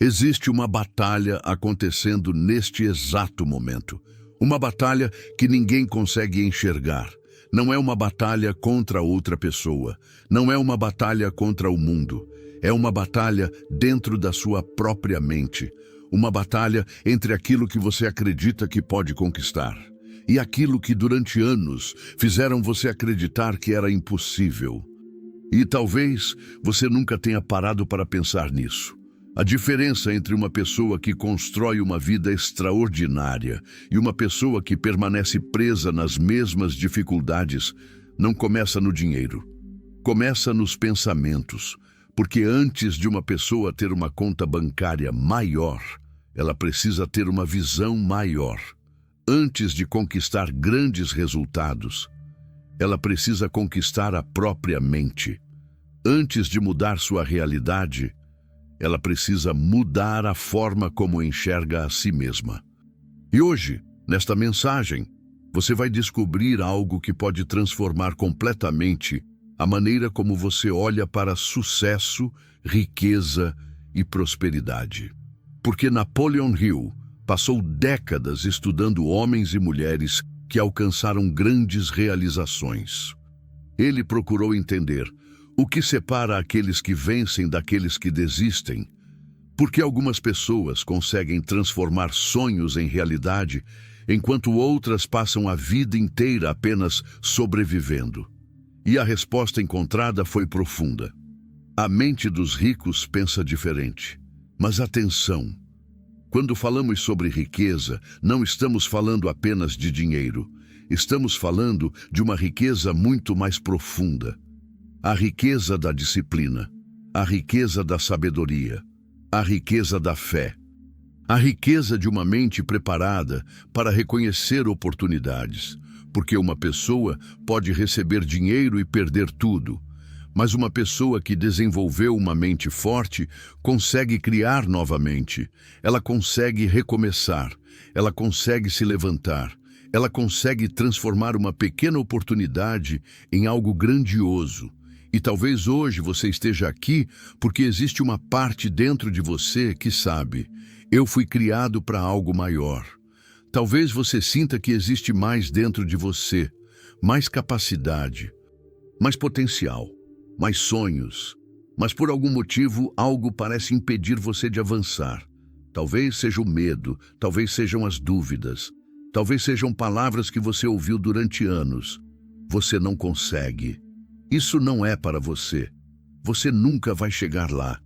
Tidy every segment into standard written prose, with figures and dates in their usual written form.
Existe uma batalha acontecendo neste exato momento. Uma batalha que ninguém consegue enxergar. Não é uma batalha contra outra pessoa. Não é uma batalha contra o mundo. É uma batalha dentro da sua própria mente. Uma batalha entre aquilo que você acredita que pode conquistar e aquilo que durante anos fizeram você acreditar que era impossível. E talvez você nunca tenha parado para pensar nisso. A diferença entre uma pessoa que constrói uma vida extraordinária e uma pessoa que permanece presa nas mesmas dificuldades não começa no dinheiro. Começa nos pensamentos, porque antes de uma pessoa ter uma conta bancária maior, ela precisa ter uma visão maior. Antes de conquistar grandes resultados, ela precisa conquistar a própria mente. Antes de mudar sua realidade, ela precisa mudar a forma como enxerga a si mesma. E hoje, nesta mensagem, você vai descobrir algo que pode transformar completamente a maneira como você olha para sucesso, riqueza e prosperidade. Porque Napoleon Hill passou décadas estudando homens e mulheres que alcançaram grandes realizações. Ele procurou entender o que separa aqueles que vencem daqueles que desistem. Porque algumas pessoas conseguem transformar sonhos em realidade, enquanto outras passam a vida inteira apenas sobrevivendo. E a resposta encontrada foi profunda. A mente dos ricos pensa diferente. Mas atenção! Quando falamos sobre riqueza, não estamos falando apenas de dinheiro. Estamos falando de uma riqueza muito mais profunda. A riqueza da disciplina, a riqueza da sabedoria, a riqueza da fé. A riqueza de uma mente preparada para reconhecer oportunidades. Porque uma pessoa pode receber dinheiro e perder tudo. Mas uma pessoa que desenvolveu uma mente forte consegue criar novamente. Ela consegue recomeçar. Ela consegue se levantar. Ela consegue transformar uma pequena oportunidade em algo grandioso. E talvez hoje você esteja aqui porque existe uma parte dentro de você que sabe: eu fui criado para algo maior. Talvez você sinta que existe mais dentro de você, mais capacidade, mais potencial, mais sonhos, mas por algum motivo algo parece impedir você de avançar. Talvez seja o medo, talvez sejam as dúvidas, talvez sejam palavras que você ouviu durante anos. Você não consegue. Isso não é para você. Você nunca vai chegar lá.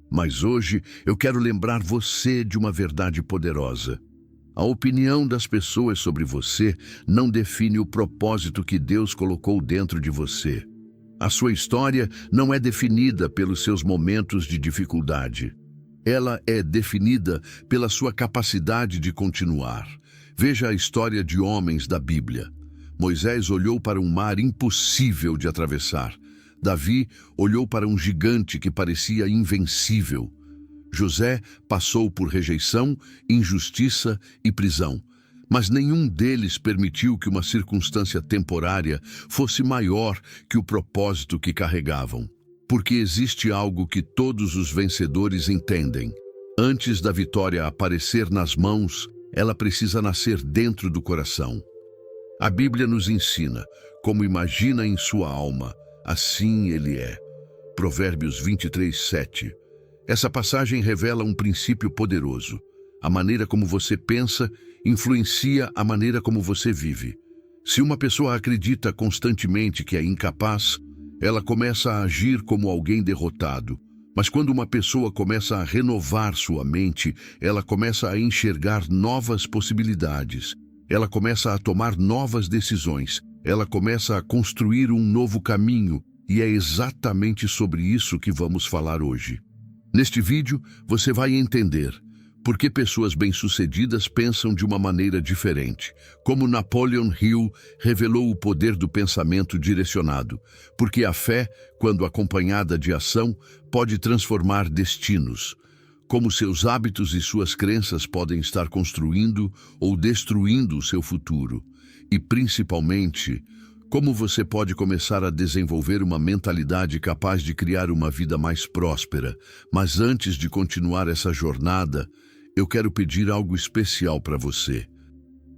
Mas hoje eu quero lembrar você de uma verdade poderosa. A opinião das pessoas sobre você não define o propósito que Deus colocou dentro de você. A sua história não é definida pelos seus momentos de dificuldade. Ela é definida pela sua capacidade de continuar. Veja a história de homens da Bíblia. Moisés olhou para um mar impossível de atravessar. Davi olhou para um gigante que parecia invencível. José passou por rejeição, injustiça e prisão. Mas nenhum deles permitiu que uma circunstância temporária fosse maior que o propósito que carregavam. Porque existe algo que todos os vencedores entendem. Antes da vitória aparecer nas mãos, ela precisa nascer dentro do coração. A Bíblia nos ensina: como imagina em sua alma, assim ele é. Provérbios 23:7. Essa passagem revela um princípio poderoso. A maneira como você pensa influencia a maneira como você vive. Se uma pessoa acredita constantemente que é incapaz, ela começa a agir como alguém derrotado. Mas quando uma pessoa começa a renovar sua mente, ela começa a enxergar novas possibilidades. Ela começa a tomar novas decisões. Ela começa a construir um novo caminho. E é exatamente sobre isso que vamos falar hoje. Neste vídeo, você vai entender por que pessoas bem-sucedidas pensam de uma maneira diferente, como Napoleon Hill revelou o poder do pensamento direcionado, porque a fé, quando acompanhada de ação, pode transformar destinos, como seus hábitos e suas crenças podem estar construindo ou destruindo o seu futuro, e principalmente, Como você pode começar a desenvolver uma mentalidade capaz de criar uma vida mais próspera. Mas antes de continuar essa jornada, eu quero pedir algo especial para você.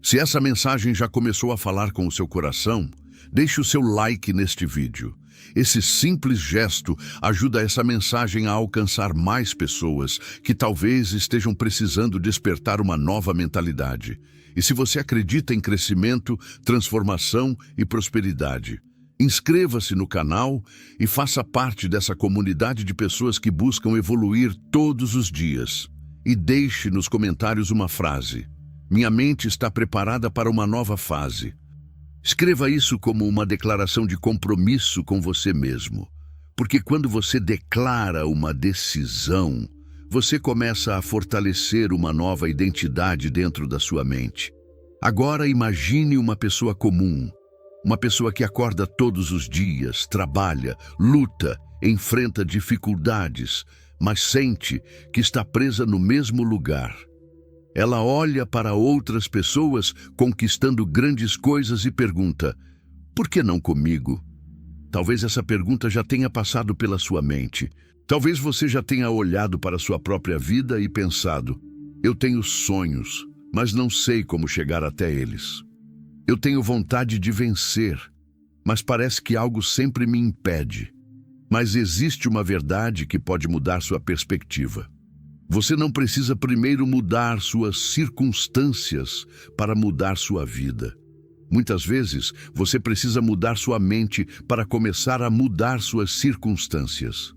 Se essa mensagem já começou a falar com o seu coração, deixe o seu like neste vídeo. Esse simples gesto ajuda essa mensagem a alcançar mais pessoas que talvez estejam precisando despertar uma nova mentalidade. E se você acredita em crescimento, transformação e prosperidade, inscreva-se no canal e faça parte dessa comunidade de pessoas que buscam evoluir todos os dias. E deixe nos comentários uma frase: minha mente está preparada para uma nova fase. Escreva isso como uma declaração de compromisso com você mesmo. Porque quando você declara uma decisão, você começa a fortalecer uma nova identidade dentro da sua mente. Agora imagine uma pessoa comum, uma pessoa que acorda todos os dias, trabalha, luta, enfrenta dificuldades, mas sente que está presa no mesmo lugar. Ela olha para outras pessoas conquistando grandes coisas e pergunta: por que não comigo? Talvez essa pergunta já tenha passado pela sua mente. Talvez você já tenha olhado para a sua própria vida e pensado: eu tenho sonhos, mas não sei como chegar até eles. Eu tenho vontade de vencer, mas parece que algo sempre me impede. Mas existe uma verdade que pode mudar sua perspectiva. Você não precisa primeiro mudar suas circunstâncias para mudar sua vida. Muitas vezes, você precisa mudar sua mente para começar a mudar suas circunstâncias.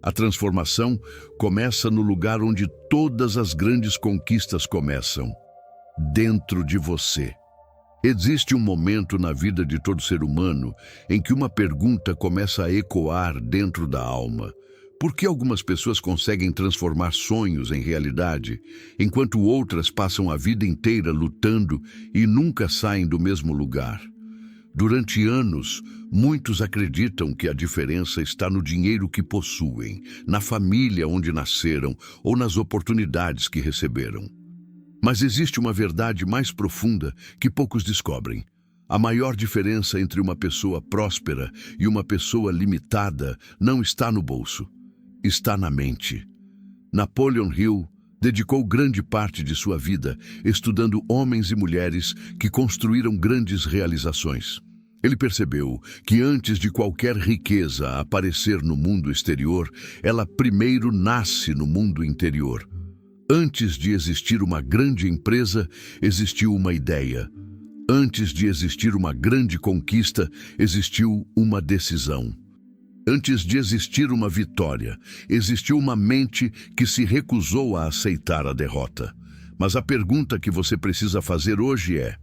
A transformação começa no lugar onde todas as grandes conquistas começam: dentro de você. Existe um momento na vida de todo ser humano em que uma pergunta começa a ecoar dentro da alma. Por que algumas pessoas conseguem transformar sonhos em realidade, enquanto outras passam a vida inteira lutando e nunca saem do mesmo lugar? Durante anos, muitos acreditam que a diferença está no dinheiro que possuem, na família onde nasceram ou nas oportunidades que receberam. Mas existe uma verdade mais profunda que poucos descobrem. A maior diferença entre uma pessoa próspera e uma pessoa limitada não está no bolso. Está na mente. Napoleon Hill dedicou grande parte de sua vida estudando homens e mulheres que construíram grandes realizações. Ele percebeu que antes de qualquer riqueza aparecer no mundo exterior, ela primeiro nasce no mundo interior. Antes de existir uma grande empresa, existiu uma ideia. Antes de existir uma grande conquista, existiu uma decisão. Antes de existir uma vitória, existiu uma mente que se recusou a aceitar a derrota. Mas a pergunta que você precisa fazer hoje é: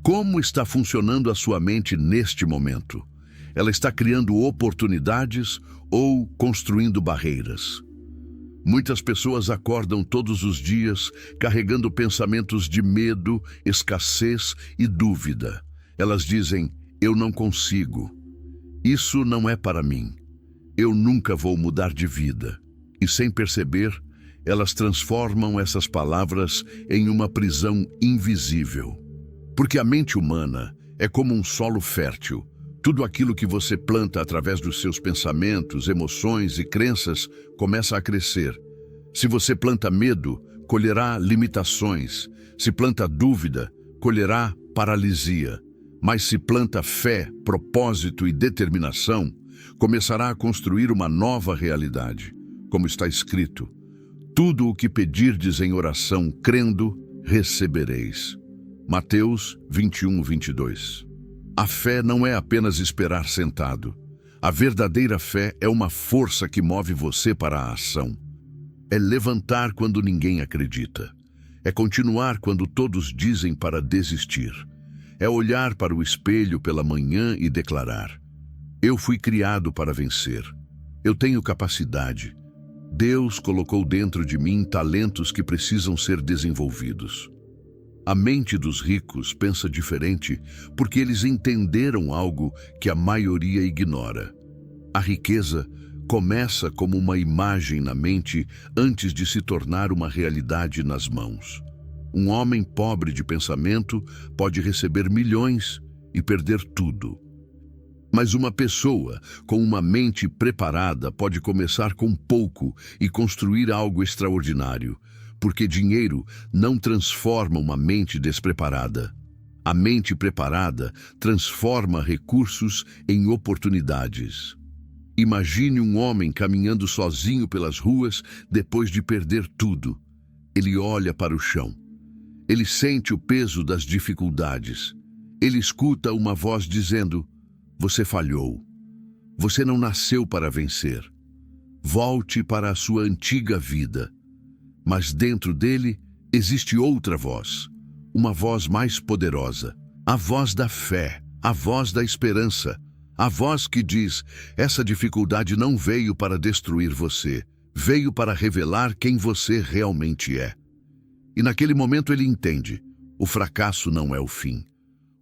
como está funcionando a sua mente neste momento? Ela está criando oportunidades ou construindo barreiras? Muitas pessoas acordam todos os dias carregando pensamentos de medo, escassez e dúvida. Elas dizem: eu não consigo. Isso não é para mim. Eu nunca vou mudar de vida. E sem perceber, elas transformam essas palavras em uma prisão invisível. Porque a mente humana é como um solo fértil. Tudo aquilo que você planta através dos seus pensamentos, emoções e crenças começa a crescer. Se você planta medo, colherá limitações. Se planta dúvida, colherá paralisia. Mas se planta fé, propósito e determinação, começará a construir uma nova realidade. Como está escrito: tudo o que pedirdes em oração, crendo, recebereis. Mateus 21, 22. A fé não é apenas esperar sentado. A verdadeira fé é uma força que move você para a ação. É levantar quando ninguém acredita. É continuar quando todos dizem para desistir. É olhar para o espelho pela manhã e declarar: eu fui criado para vencer. Eu tenho capacidade. Deus colocou dentro de mim talentos que precisam ser desenvolvidos. A mente dos ricos pensa diferente porque eles entenderam algo que a maioria ignora. A riqueza começa como uma imagem na mente antes de se tornar uma realidade nas mãos. Um homem pobre de pensamento pode receber milhões e perder tudo. Mas uma pessoa com uma mente preparada pode começar com pouco e construir algo extraordinário, porque dinheiro não transforma uma mente despreparada. A mente preparada transforma recursos em oportunidades. Imagine um homem caminhando sozinho pelas ruas depois de perder tudo. Ele olha para o chão. Ele sente o peso das dificuldades. Ele escuta uma voz dizendo: "Você falhou. Você não nasceu para vencer. Volte para a sua antiga vida." Mas dentro dele existe outra voz, uma voz mais poderosa, a voz da fé, a voz da esperança, a voz que diz: "Essa dificuldade não veio para destruir você, veio para revelar quem você realmente é." E naquele momento ele entende: o fracasso não é o fim.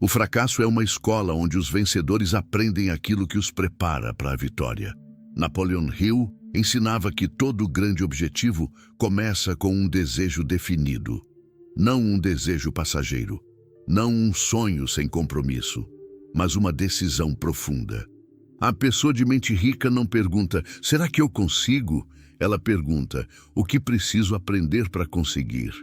O fracasso é uma escola onde os vencedores aprendem aquilo que os prepara para a vitória. Napoleon Hill ensinava que todo grande objetivo começa com um desejo definido, não um desejo passageiro, não um sonho sem compromisso, mas uma decisão profunda. A pessoa de mente rica não pergunta: "Será que eu consigo?" Ela pergunta: "O que preciso aprender para conseguir?"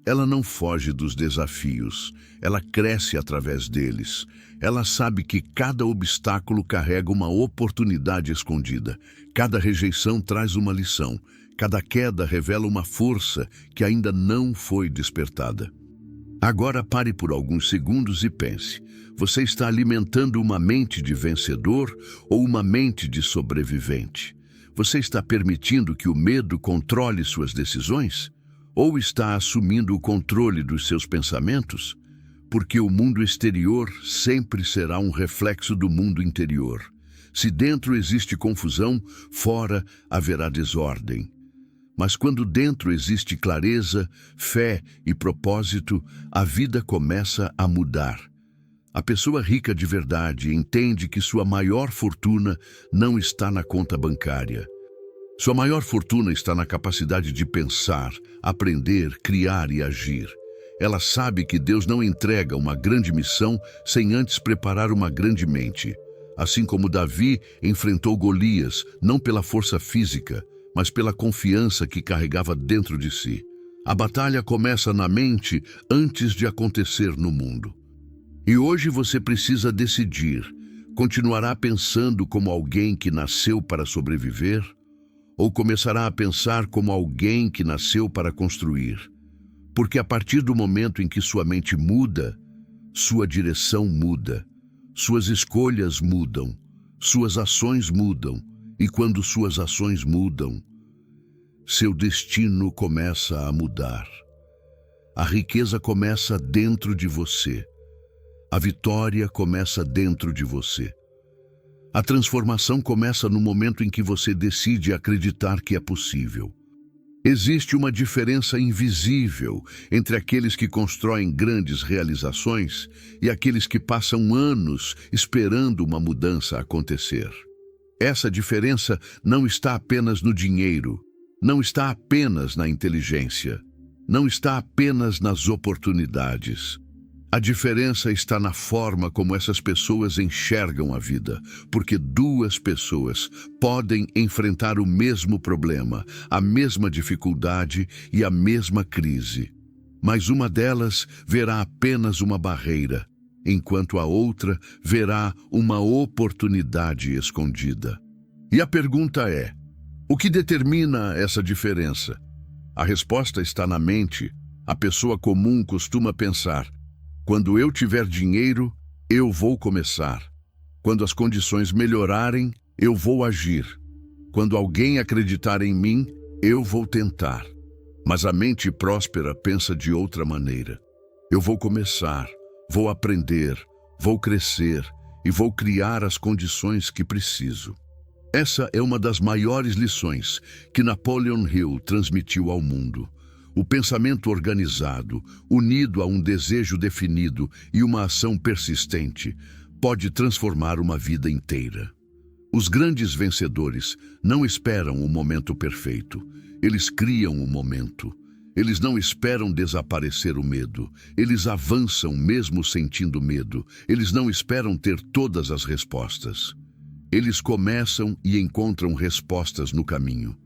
Ela não foge dos desafios, ela cresce através deles. Ela sabe que cada obstáculo carrega uma oportunidade escondida. Cada rejeição traz uma lição. Cada queda revela uma força que ainda não foi despertada. Agora pare por alguns segundos e pense: você está alimentando uma mente de vencedor ou uma mente de sobrevivente? Você está permitindo que o medo controle suas decisões? Ou está assumindo o controle dos seus pensamentos? Porque o mundo exterior sempre será um reflexo do mundo interior. Se dentro existe confusão, fora haverá desordem. Mas quando dentro existe clareza, fé e propósito, a vida começa a mudar. A pessoa rica de verdade entende que sua maior fortuna não está na conta bancária. Sua maior fortuna está na capacidade de pensar, aprender, criar e agir. Ela sabe que Deus não entrega uma grande missão sem antes preparar uma grande mente. Assim como Davi enfrentou Golias, não pela força física, mas pela confiança que carregava dentro de si. A batalha começa na mente antes de acontecer no mundo. E hoje você precisa decidir: continuará pensando como alguém que nasceu para sobreviver? Ou começará a pensar como alguém que nasceu para construir? Porque a partir do momento em que sua mente muda, sua direção muda, suas escolhas mudam, suas ações mudam, e quando suas ações mudam, seu destino começa a mudar. A riqueza começa dentro de você. A vitória começa dentro de você. A transformação começa no momento em que você decide acreditar que é possível. Existe uma diferença invisível entre aqueles que constroem grandes realizações e aqueles que passam anos esperando uma mudança acontecer. Essa diferença não está apenas no dinheiro, não está apenas na inteligência, não está apenas nas oportunidades. A diferença está na forma como essas pessoas enxergam a vida, porque duas pessoas podem enfrentar o mesmo problema, a mesma dificuldade e a mesma crise. Mas uma delas verá apenas uma barreira, enquanto a outra verá uma oportunidade escondida. E a pergunta é: o que determina essa diferença? A resposta está na mente. A pessoa comum costuma pensar: quando eu tiver dinheiro, eu vou começar. Quando as condições melhorarem, eu vou agir. Quando alguém acreditar em mim, eu vou tentar. Mas a mente próspera pensa de outra maneira. Eu vou começar, vou aprender, vou crescer e vou criar as condições que preciso. Essa é uma das maiores lições que Napoleon Hill transmitiu ao mundo. O pensamento organizado, unido a um desejo definido e uma ação persistente, pode transformar uma vida inteira. Os grandes vencedores não esperam o momento perfeito. Eles criam o momento. Eles não esperam desaparecer o medo. Eles avançam mesmo sentindo medo. Eles não esperam ter todas as respostas. Eles começam e encontram respostas no caminho,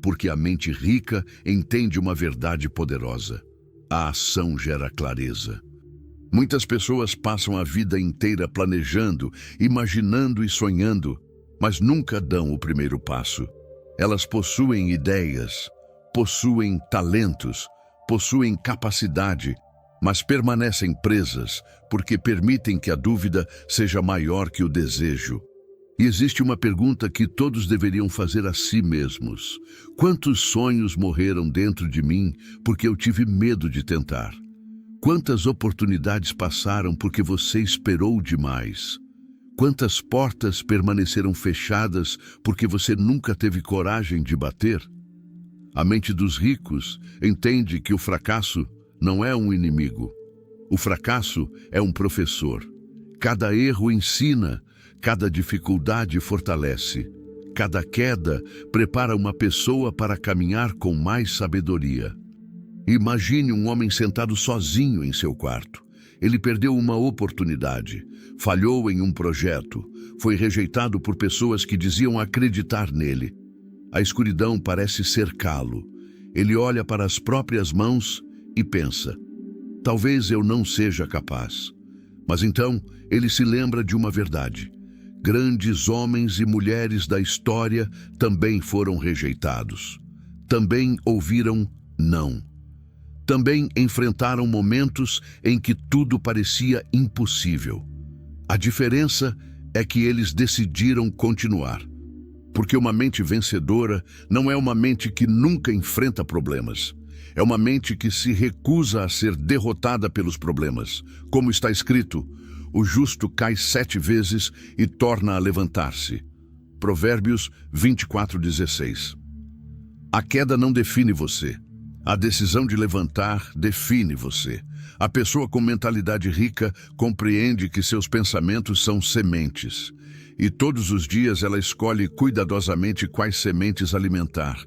porque a mente rica entende uma verdade poderosa. A ação gera clareza. Muitas pessoas passam a vida inteira planejando, imaginando e sonhando, mas nunca dão o primeiro passo. Elas possuem ideias, possuem talentos, possuem capacidade, mas permanecem presas porque permitem que a dúvida seja maior que o desejo. E existe uma pergunta que todos deveriam fazer a si mesmos: quantos sonhos morreram dentro de mim porque eu tive medo de tentar? Quantas oportunidades passaram porque você esperou demais? Quantas portas permaneceram fechadas porque você nunca teve coragem de bater? A mente dos ricos entende que o fracasso não é um inimigo. O fracasso é um professor. Cada erro ensina, cada dificuldade fortalece. Cada queda prepara uma pessoa para caminhar com mais sabedoria. Imagine um homem sentado sozinho em seu quarto. Ele perdeu uma oportunidade, falhou em um projeto, foi rejeitado por pessoas que diziam acreditar nele. A escuridão parece cercá-lo. Ele olha para as próprias mãos e pensa: talvez eu não seja capaz. Mas então ele se lembra de uma verdade: grandes homens e mulheres da história também foram rejeitados. Também ouviram não. Também enfrentaram momentos em que tudo parecia impossível. A diferença é que eles decidiram continuar. Porque uma mente vencedora não é uma mente que nunca enfrenta problemas. É uma mente que se recusa a ser derrotada pelos problemas. Como está escrito: o justo cai 7 vezes e torna a levantar-se. Provérbios 24:16. A queda não define você. A decisão de levantar define você. A pessoa com mentalidade rica compreende que seus pensamentos são sementes. E todos os dias ela escolhe cuidadosamente quais sementes alimentar.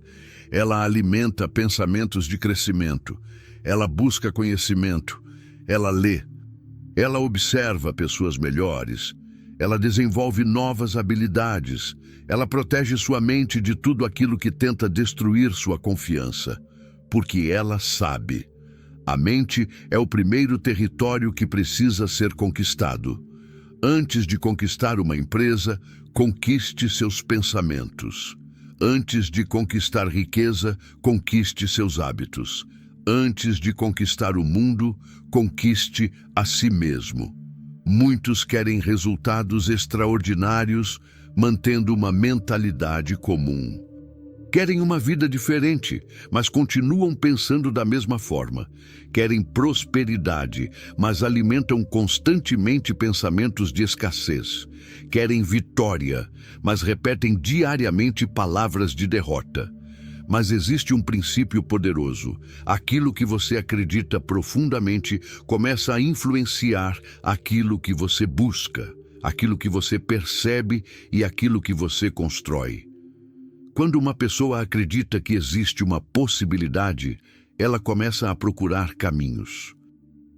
Ela alimenta pensamentos de crescimento. Ela busca conhecimento. Ela lê. Ela observa pessoas melhores. Ela desenvolve novas habilidades. Ela protege sua mente de tudo aquilo que tenta destruir sua confiança. Porque ela sabe. A mente é o primeiro território que precisa ser conquistado. Antes de conquistar uma empresa, conquiste seus pensamentos. Antes de conquistar riqueza, conquiste seus hábitos. Antes de conquistar o mundo, conquiste a si mesmo. Muitos querem resultados extraordinários, mantendo uma mentalidade comum. Querem uma vida diferente, mas continuam pensando da mesma forma. Querem prosperidade, mas alimentam constantemente pensamentos de escassez. Querem vitória, mas repetem diariamente palavras de derrota. Mas existe um princípio poderoso. Aquilo que você acredita profundamente começa a influenciar aquilo que você busca, aquilo que você percebe e aquilo que você constrói. Quando uma pessoa acredita que existe uma possibilidade, ela começa a procurar caminhos.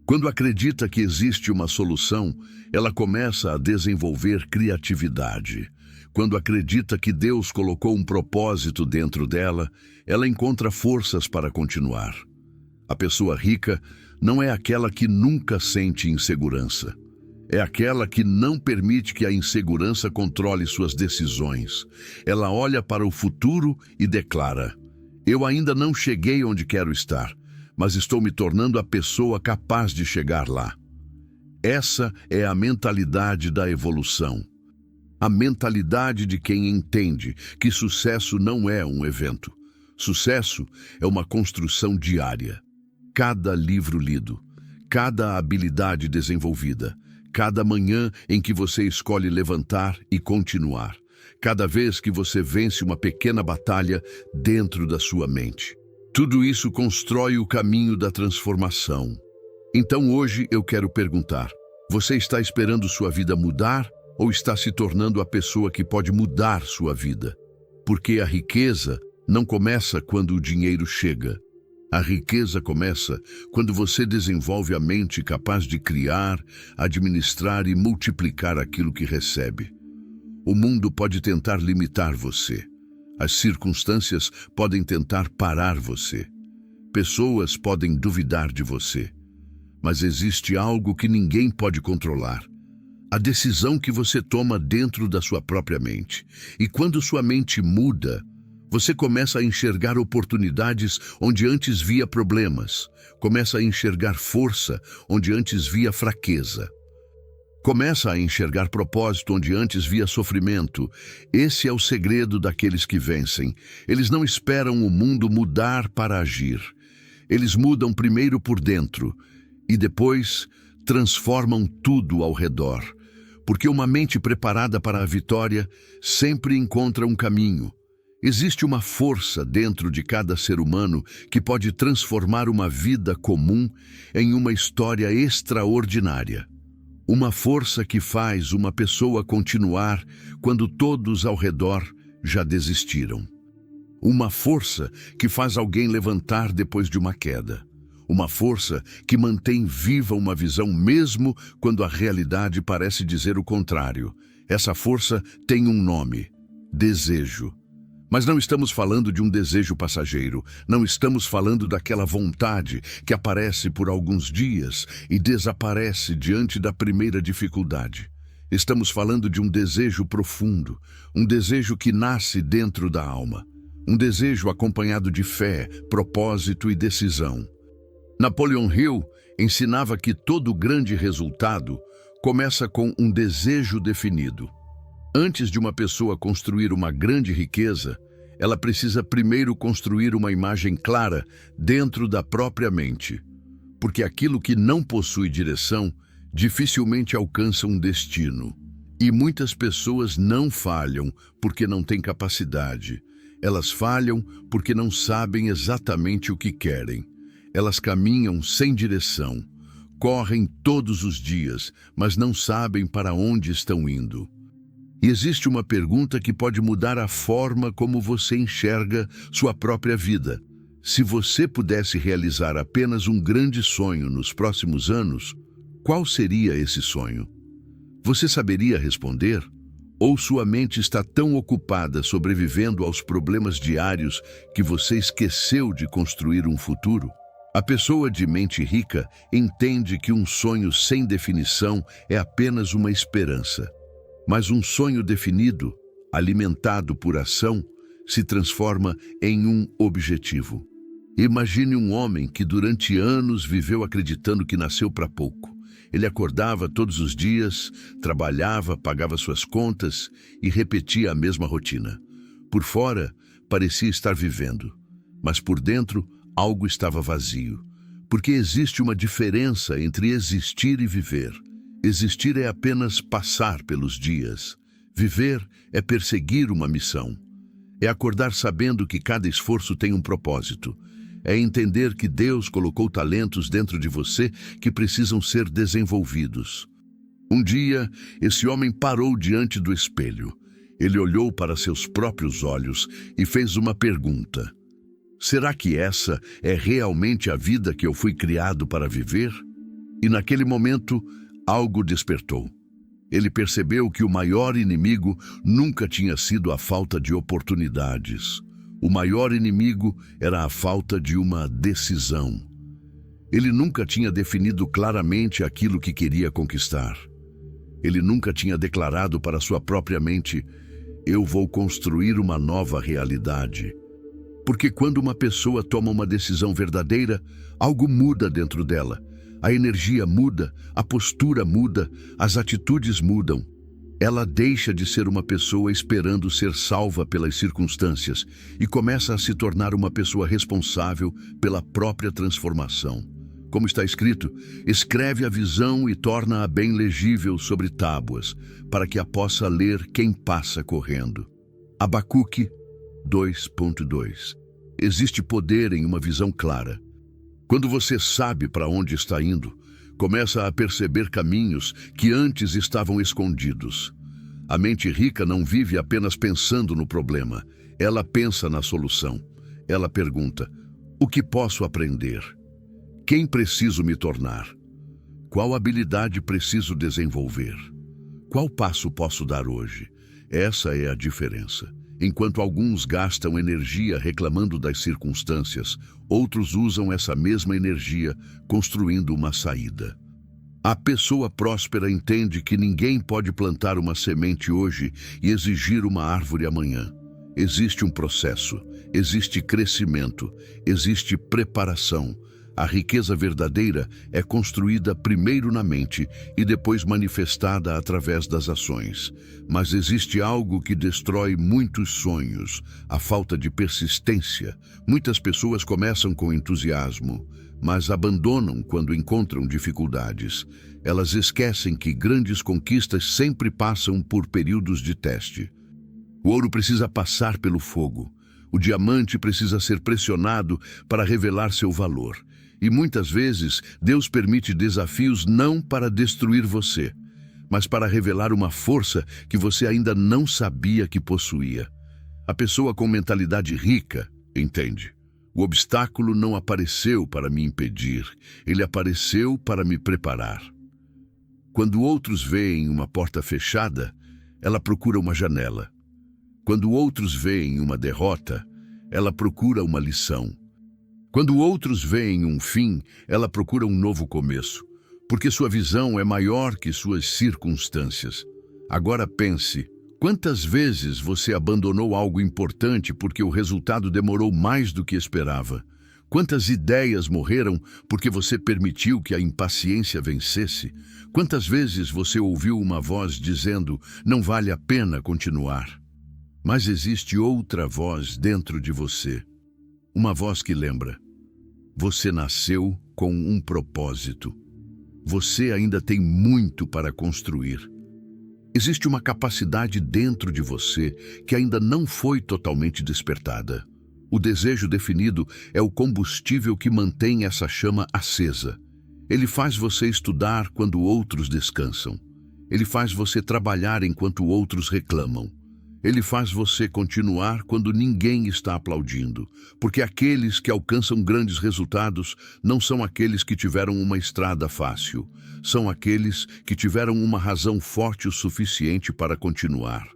Quando acredita que existe uma solução, ela começa a desenvolver criatividade. Quando acredita que Deus colocou um propósito dentro dela, ela encontra forças para continuar. A pessoa rica não é aquela que nunca sente insegurança. É aquela que não permite que a insegurança controle suas decisões. Ela olha para o futuro e declara: eu ainda não cheguei onde quero estar, mas estou me tornando a pessoa capaz de chegar lá. Essa é a mentalidade da evolução. A mentalidade de quem entende que sucesso não é um evento. Sucesso é uma construção diária. Cada livro lido, cada habilidade desenvolvida, cada manhã em que você escolhe levantar e continuar. Cada vez que você vence uma pequena batalha dentro da sua mente. Tudo isso constrói o caminho da transformação. Então hoje eu quero perguntar: você está esperando sua vida mudar ou está se tornando a pessoa que pode mudar sua vida? Porque a riqueza não começa quando o dinheiro chega. A riqueza começa quando você desenvolve a mente capaz de criar, administrar e multiplicar aquilo que recebe. O mundo pode tentar limitar você. As circunstâncias podem tentar parar você. Pessoas podem duvidar de você. Mas existe algo que ninguém pode controlar: a decisão que você toma dentro da sua própria mente. E quando sua mente muda, você começa a enxergar oportunidades onde antes via problemas. Começa a enxergar força onde antes via fraqueza. Começa a enxergar propósito onde antes via sofrimento. Esse é o segredo daqueles que vencem. Eles não esperam o mundo mudar para agir. Eles mudam primeiro por dentro e depois transformam tudo ao redor. Porque uma mente preparada para a vitória sempre encontra um caminho. Existe uma força dentro de cada ser humano que pode transformar uma vida comum em uma história extraordinária. Uma força que faz uma pessoa continuar quando todos ao redor já desistiram. Uma força que faz alguém levantar depois de uma queda. Uma força que mantém viva uma visão mesmo quando a realidade parece dizer o contrário. Essa força tem um nome: desejo. Mas não estamos falando de um desejo passageiro. Não estamos falando daquela vontade que aparece por alguns dias e desaparece diante da primeira dificuldade. Estamos falando de um desejo profundo, um desejo que nasce dentro da alma. Um desejo acompanhado de fé, propósito e decisão. Napoleon Hill ensinava que todo grande resultado começa com um desejo definido. Antes de uma pessoa construir uma grande riqueza, ela precisa primeiro construir uma imagem clara dentro da própria mente. Porque aquilo que não possui direção dificilmente alcança um destino. E muitas pessoas não falham porque não têm capacidade. Elas falham porque não sabem exatamente o que querem. Elas caminham sem direção, correm todos os dias, mas não sabem para onde estão indo. E existe uma pergunta que pode mudar a forma como você enxerga sua própria vida. Se você pudesse realizar apenas um grande sonho nos próximos anos, qual seria esse sonho? Você saberia responder? Ou sua mente está tão ocupada sobrevivendo aos problemas diários que você esqueceu de construir um futuro? A pessoa de mente rica entende que um sonho sem definição é apenas uma esperança. Mas um sonho definido, alimentado por ação, se transforma em um objetivo. Imagine um homem que durante anos viveu acreditando que nasceu para pouco. Ele acordava todos os dias, trabalhava, pagava suas contas e repetia a mesma rotina. Por fora, parecia estar vivendo, mas por dentro, algo estava vazio. Porque existe uma diferença entre existir e viver. Existir é apenas passar pelos dias. Viver é perseguir uma missão. É acordar sabendo que cada esforço tem um propósito. É entender que Deus colocou talentos dentro de você que precisam ser desenvolvidos. Um dia, esse homem parou diante do espelho. Ele olhou para seus próprios olhos e fez uma pergunta: será que essa é realmente a vida que eu fui criado para viver? E naquele momento, algo despertou. Ele percebeu que o maior inimigo nunca tinha sido a falta de oportunidades. O maior inimigo era a falta de uma decisão. Ele nunca tinha definido claramente aquilo que queria conquistar. Ele nunca tinha declarado para sua própria mente: eu vou construir uma nova realidade. Porque quando uma pessoa toma uma decisão verdadeira, algo muda dentro dela. A energia muda, a postura muda, as atitudes mudam. Ela deixa de ser uma pessoa esperando ser salva pelas circunstâncias e começa a se tornar uma pessoa responsável pela própria transformação. Como está escrito, escreve a visão e torna-a bem legível sobre tábuas, para que a possa ler quem passa correndo. Abacuque 2.2. Existe poder em uma visão clara. Quando você sabe para onde está indo, começa a perceber caminhos que antes estavam escondidos. A mente rica não vive apenas pensando no problema, ela pensa na solução. Ela pergunta: O que posso aprender? Quem preciso me tornar? Qual habilidade preciso desenvolver? Qual passo posso dar hoje? Essa é a diferença. Enquanto alguns gastam energia reclamando das circunstâncias, outros usam essa mesma energia construindo uma saída. A pessoa próspera entende que ninguém pode plantar uma semente hoje e exigir uma árvore amanhã. Existe um processo, existe crescimento, existe preparação. A riqueza verdadeira é construída primeiro na mente e depois manifestada através das ações. Mas existe algo que destrói muitos sonhos, a falta de persistência. Muitas pessoas começam com entusiasmo, mas abandonam quando encontram dificuldades. Elas esquecem que grandes conquistas sempre passam por períodos de teste. O ouro precisa passar pelo fogo. O diamante precisa ser pressionado para revelar seu valor. E muitas vezes, Deus permite desafios não para destruir você, mas para revelar uma força que você ainda não sabia que possuía. A pessoa com mentalidade rica entende. O obstáculo não apareceu para me impedir, ele apareceu para me preparar. Quando outros veem uma porta fechada, ela procura uma janela. Quando outros veem uma derrota, ela procura uma lição. Quando outros veem um fim, ela procura um novo começo, porque sua visão é maior que suas circunstâncias. Agora pense, quantas vezes você abandonou algo importante porque o resultado demorou mais do que esperava? Quantas ideias morreram porque você permitiu que a impaciência vencesse? Quantas vezes você ouviu uma voz dizendo, não vale a pena continuar? Mas existe outra voz dentro de você. Uma voz que lembra. Você nasceu com um propósito. Você ainda tem muito para construir. Existe uma capacidade dentro de você que ainda não foi totalmente despertada. O desejo definido é o combustível que mantém essa chama acesa. Ele faz você estudar quando outros descansam. Ele faz você trabalhar enquanto outros reclamam. Ele faz você continuar quando ninguém está aplaudindo, porque aqueles que alcançam grandes resultados não são aqueles que tiveram uma estrada fácil, são aqueles que tiveram uma razão forte o suficiente para continuar.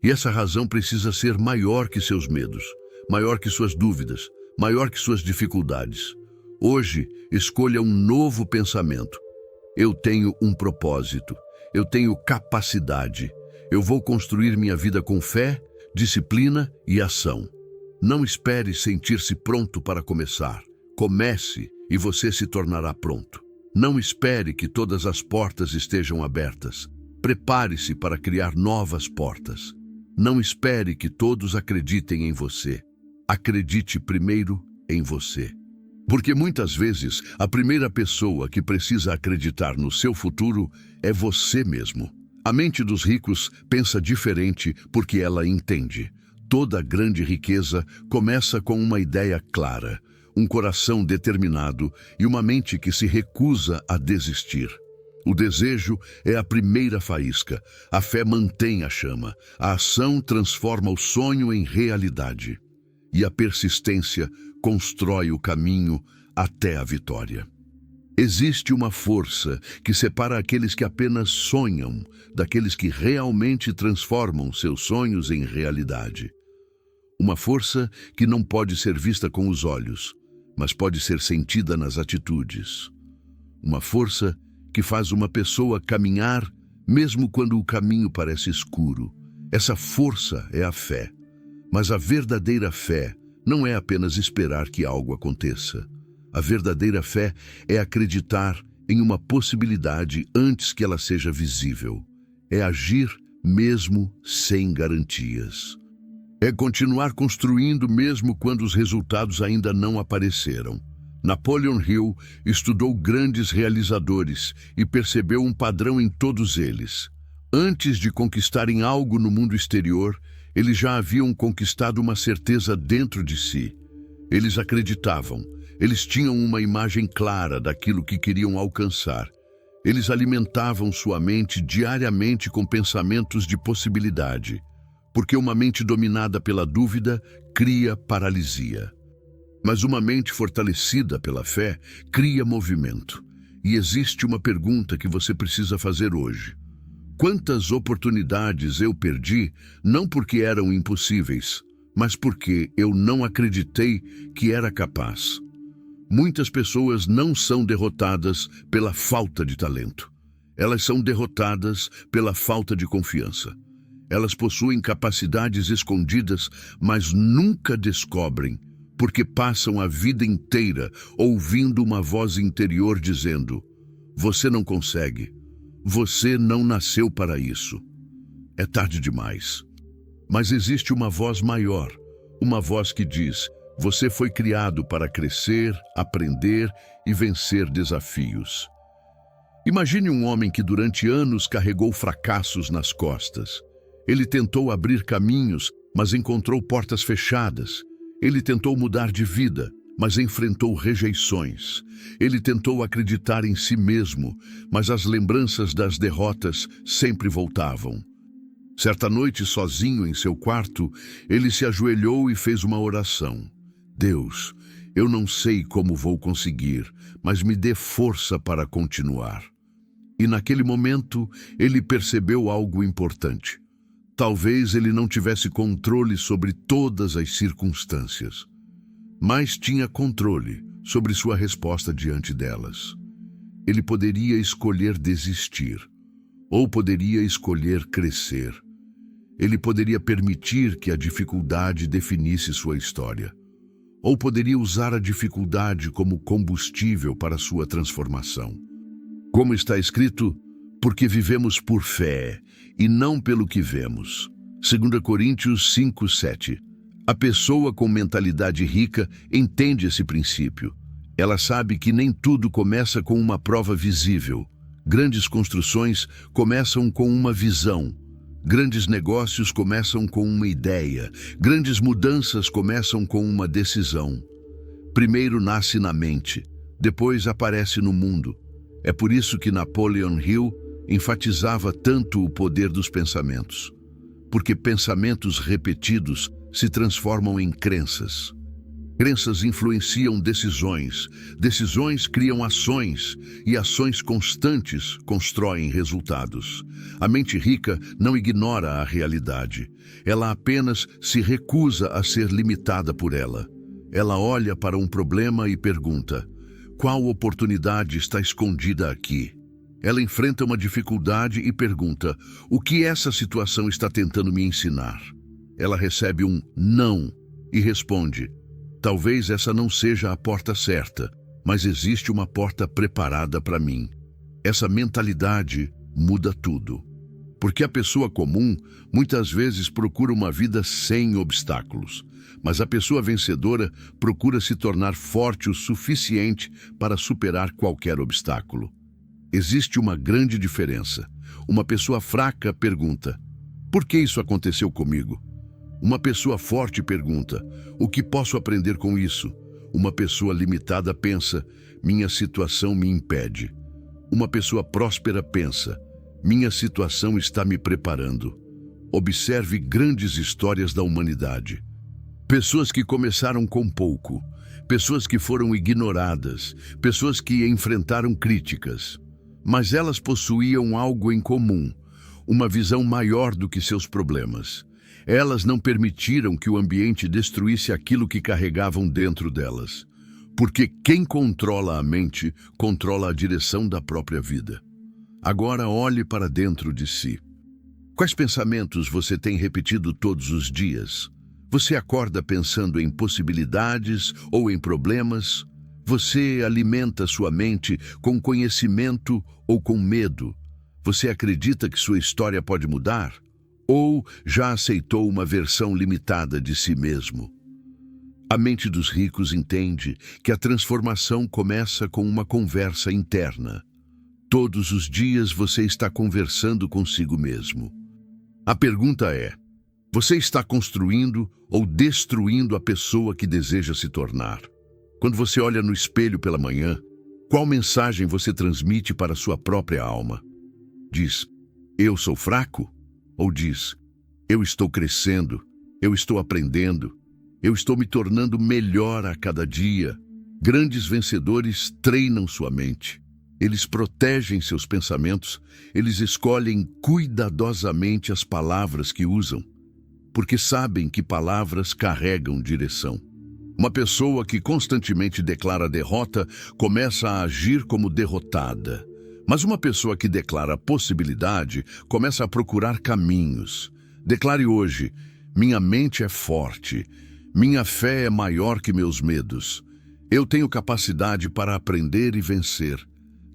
E essa razão precisa ser maior que seus medos, maior que suas dúvidas, maior que suas dificuldades. Hoje, escolha um novo pensamento. Eu tenho um propósito, eu tenho capacidade. Eu vou construir minha vida com fé, disciplina e ação. Não espere sentir-se pronto para começar. Comece e você se tornará pronto. Não espere que todas as portas estejam abertas. Prepare-se para criar novas portas. Não espere que todos acreditem em você. Acredite primeiro em você. Porque muitas vezes a primeira pessoa que precisa acreditar no seu futuro é você mesmo. A mente dos ricos pensa diferente porque ela entende. Toda grande riqueza começa com uma ideia clara, um coração determinado e uma mente que se recusa a desistir. O desejo é a primeira faísca, a fé mantém a chama, a ação transforma o sonho em realidade e a persistência constrói o caminho até a vitória. Existe uma força que separa aqueles que apenas sonham daqueles que realmente transformam seus sonhos em realidade. Uma força que não pode ser vista com os olhos, mas pode ser sentida nas atitudes. Uma força que faz uma pessoa caminhar mesmo quando o caminho parece escuro. Essa força é a fé. Mas a verdadeira fé não é apenas esperar que algo aconteça. A verdadeira fé é acreditar em uma possibilidade antes que ela seja visível. É agir mesmo sem garantias. É continuar construindo mesmo quando os resultados ainda não apareceram. Napoleon Hill estudou grandes realizadores e percebeu um padrão em todos eles. Antes de conquistarem algo no mundo exterior, eles já haviam conquistado uma certeza dentro de si. Eles acreditavam. Eles tinham uma imagem clara daquilo que queriam alcançar. Eles alimentavam sua mente diariamente com pensamentos de possibilidade, porque uma mente dominada pela dúvida cria paralisia. Mas uma mente fortalecida pela fé cria movimento. E existe uma pergunta que você precisa fazer hoje. Quantas oportunidades eu perdi, não porque eram impossíveis, mas porque eu não acreditei que era capaz? Muitas pessoas não são derrotadas pela falta de talento. Elas são derrotadas pela falta de confiança. Elas possuem capacidades escondidas, mas nunca descobrem, porque passam a vida inteira ouvindo uma voz interior dizendo: você não consegue, você não nasceu para isso. É tarde demais. Mas existe uma voz maior, uma voz que diz: você foi criado para crescer, aprender e vencer desafios. Imagine um homem que durante anos carregou fracassos nas costas. Ele tentou abrir caminhos, mas encontrou portas fechadas. Ele tentou mudar de vida, mas enfrentou rejeições. Ele tentou acreditar em si mesmo, mas as lembranças das derrotas sempre voltavam. Certa noite, sozinho em seu quarto, ele se ajoelhou e fez uma oração. Deus, eu não sei como vou conseguir, mas me dê força para continuar. E naquele momento, ele percebeu algo importante. Talvez ele não tivesse controle sobre todas as circunstâncias, mas tinha controle sobre sua resposta diante delas. Ele poderia escolher desistir, ou poderia escolher crescer. Ele poderia permitir que a dificuldade definisse sua história, ou poderia usar a dificuldade como combustível para sua transformação. Como está escrito, porque vivemos por fé e não pelo que vemos. 2 Coríntios 5:7. A pessoa com mentalidade rica entende esse princípio. Ela sabe que nem tudo começa com uma prova visível. Grandes construções começam com uma visão. Grandes negócios começam com uma ideia. Grandes mudanças começam com uma decisão. Primeiro nasce na mente, depois aparece no mundo. É por isso que Napoleon Hill enfatizava tanto o poder dos pensamentos. Porque pensamentos repetidos se transformam em crenças. Crenças influenciam decisões, decisões criam ações e ações constantes constroem resultados. A mente rica não ignora a realidade, ela apenas se recusa a ser limitada por ela. Ela olha para um problema e pergunta: qual oportunidade está escondida aqui? Ela enfrenta uma dificuldade e pergunta: o que essa situação está tentando me ensinar? Ela recebe um não e responde: talvez essa não seja a porta certa, mas existe uma porta preparada para mim. Essa mentalidade muda tudo. Porque a pessoa comum muitas vezes procura uma vida sem obstáculos, mas a pessoa vencedora procura se tornar forte o suficiente para superar qualquer obstáculo. Existe uma grande diferença. Uma pessoa fraca pergunta: por que isso aconteceu comigo? Uma pessoa forte pergunta: o que posso aprender com isso? Uma pessoa limitada pensa: minha situação me impede. Uma pessoa próspera pensa: minha situação está me preparando. Observe grandes histórias da humanidade. Pessoas que começaram com pouco, pessoas que foram ignoradas, pessoas que enfrentaram críticas. Mas elas possuíam algo em comum, uma visão maior do que seus problemas. Elas não permitiram que o ambiente destruísse aquilo que carregavam dentro delas. Porque quem controla a mente, controla a direção da própria vida. Agora olhe para dentro de si. Quais pensamentos você tem repetido todos os dias? Você acorda pensando em possibilidades ou em problemas? Você alimenta sua mente com conhecimento ou com medo? Você acredita que sua história pode mudar? Ou já aceitou uma versão limitada de si mesmo? A mente dos ricos entende que a transformação começa com uma conversa interna. Todos os dias você está conversando consigo mesmo. A pergunta é: você está construindo ou destruindo a pessoa que deseja se tornar? Quando você olha no espelho pela manhã, qual mensagem você transmite para sua própria alma? Diz: eu sou fraco? Ou diz: eu estou crescendo, eu estou aprendendo, Eu estou me tornando melhor a cada dia. Grandes vencedores treinam sua mente. Eles protegem seus pensamentos, eles escolhem cuidadosamente as palavras que usam, porque sabem que palavras carregam direção. Uma pessoa que constantemente declara derrota começa a agir como derrotada. Mas uma pessoa que declara possibilidade começa a procurar caminhos. Declare hoje: minha mente é forte, minha fé é maior que meus medos. Eu tenho capacidade para aprender e vencer.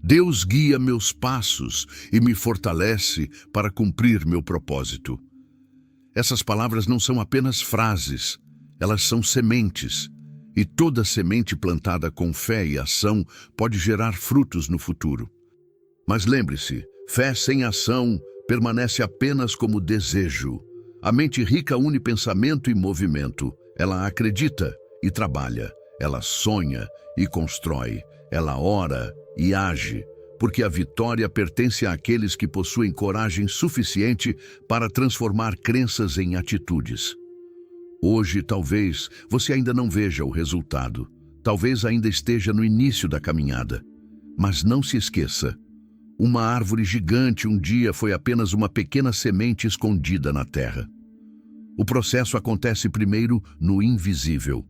Deus guia meus passos e me fortalece para cumprir meu propósito. Essas palavras não são apenas frases, elas são sementes. E toda semente plantada com fé e ação pode gerar frutos no futuro. Mas lembre-se, fé sem ação permanece apenas como desejo. A mente rica une pensamento e movimento. Ela acredita e trabalha. Ela sonha e constrói. Ela ora e age. Porque a vitória pertence àqueles que possuem coragem suficiente para transformar crenças em atitudes. Hoje, talvez, você ainda não veja o resultado. Talvez ainda esteja no início da caminhada. Mas não se esqueça. Uma árvore gigante um dia foi apenas uma pequena semente escondida na terra. O processo acontece primeiro no invisível.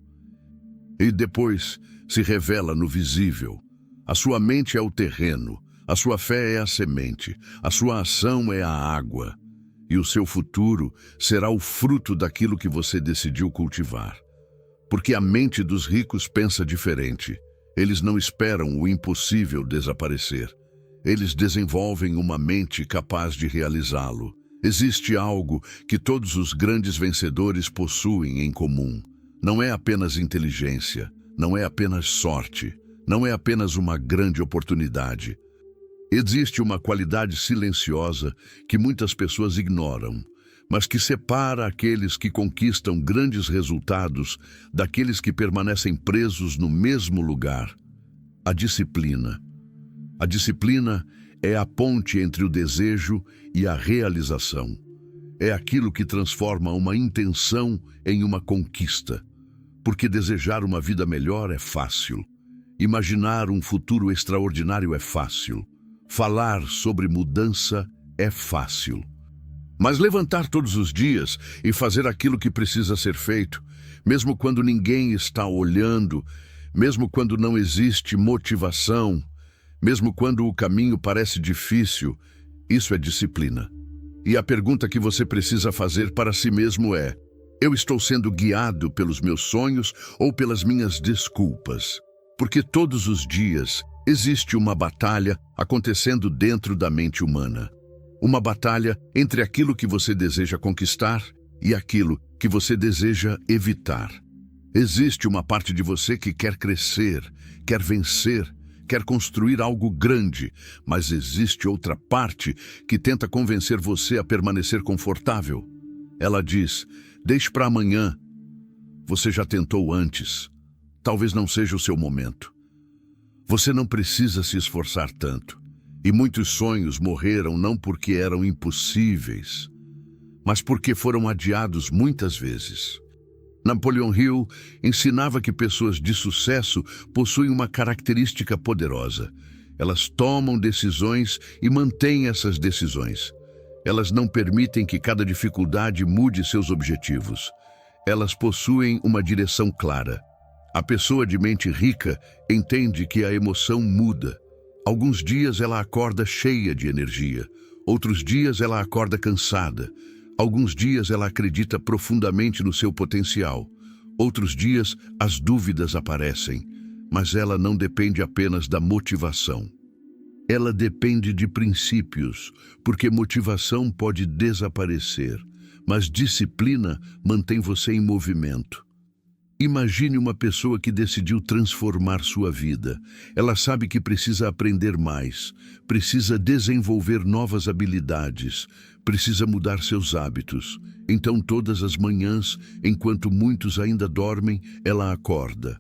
E depois se revela no visível. A sua mente é o terreno, a sua fé é a semente, a sua ação é a água. E o seu futuro será o fruto daquilo que você decidiu cultivar. Porque a mente dos ricos pensa diferente. Eles não esperam o impossível desaparecer. Eles desenvolvem uma mente capaz de realizá-lo. Existe algo que todos os grandes vencedores possuem em comum. Não é apenas inteligência, não é apenas sorte, não é apenas uma grande oportunidade. Existe uma qualidade silenciosa que muitas pessoas ignoram, mas que separa aqueles que conquistam grandes resultados daqueles que permanecem presos no mesmo lugar: a disciplina. A disciplina é a ponte entre o desejo e a realização. É aquilo que transforma uma intenção em uma conquista. Porque desejar uma vida melhor é fácil. Imaginar um futuro extraordinário é fácil. Falar sobre mudança é fácil. Mas levantar todos os dias e fazer aquilo que precisa ser feito, mesmo quando ninguém está olhando, mesmo quando não existe motivação, mesmo quando o caminho parece difícil, isso é disciplina. E a pergunta que você precisa fazer para si mesmo é: eu estou sendo guiado pelos meus sonhos ou pelas minhas desculpas? Porque todos os dias existe uma batalha acontecendo dentro da mente humana. Uma batalha entre aquilo que você deseja conquistar e aquilo que você deseja evitar. Existe uma parte de você que quer crescer, quer vencer, quer construir algo grande, mas existe outra parte que tenta convencer você a permanecer confortável. Ela diz: deixe para amanhã. Você já tentou antes. Talvez não seja o seu momento. Você não precisa se esforçar tanto. E muitos sonhos morreram não porque eram impossíveis, mas porque foram adiados muitas vezes. Napoleon Hill ensinava que pessoas de sucesso possuem uma característica poderosa. Elas tomam decisões e mantêm essas decisões. Elas não permitem que cada dificuldade mude seus objetivos. Elas possuem uma direção clara. A pessoa de mente rica entende que a emoção muda. Alguns dias ela acorda cheia de energia. Outros dias ela acorda cansada. Alguns dias ela acredita profundamente no seu potencial. Outros dias as dúvidas aparecem. Mas ela não depende apenas da motivação. Ela depende de princípios, porque motivação pode desaparecer, mas disciplina mantém você em movimento. Imagine uma pessoa que decidiu transformar sua vida. Ela sabe que precisa aprender mais, precisa desenvolver novas habilidades, precisa mudar seus hábitos. Então, todas as manhãs, enquanto muitos ainda dormem, ela acorda.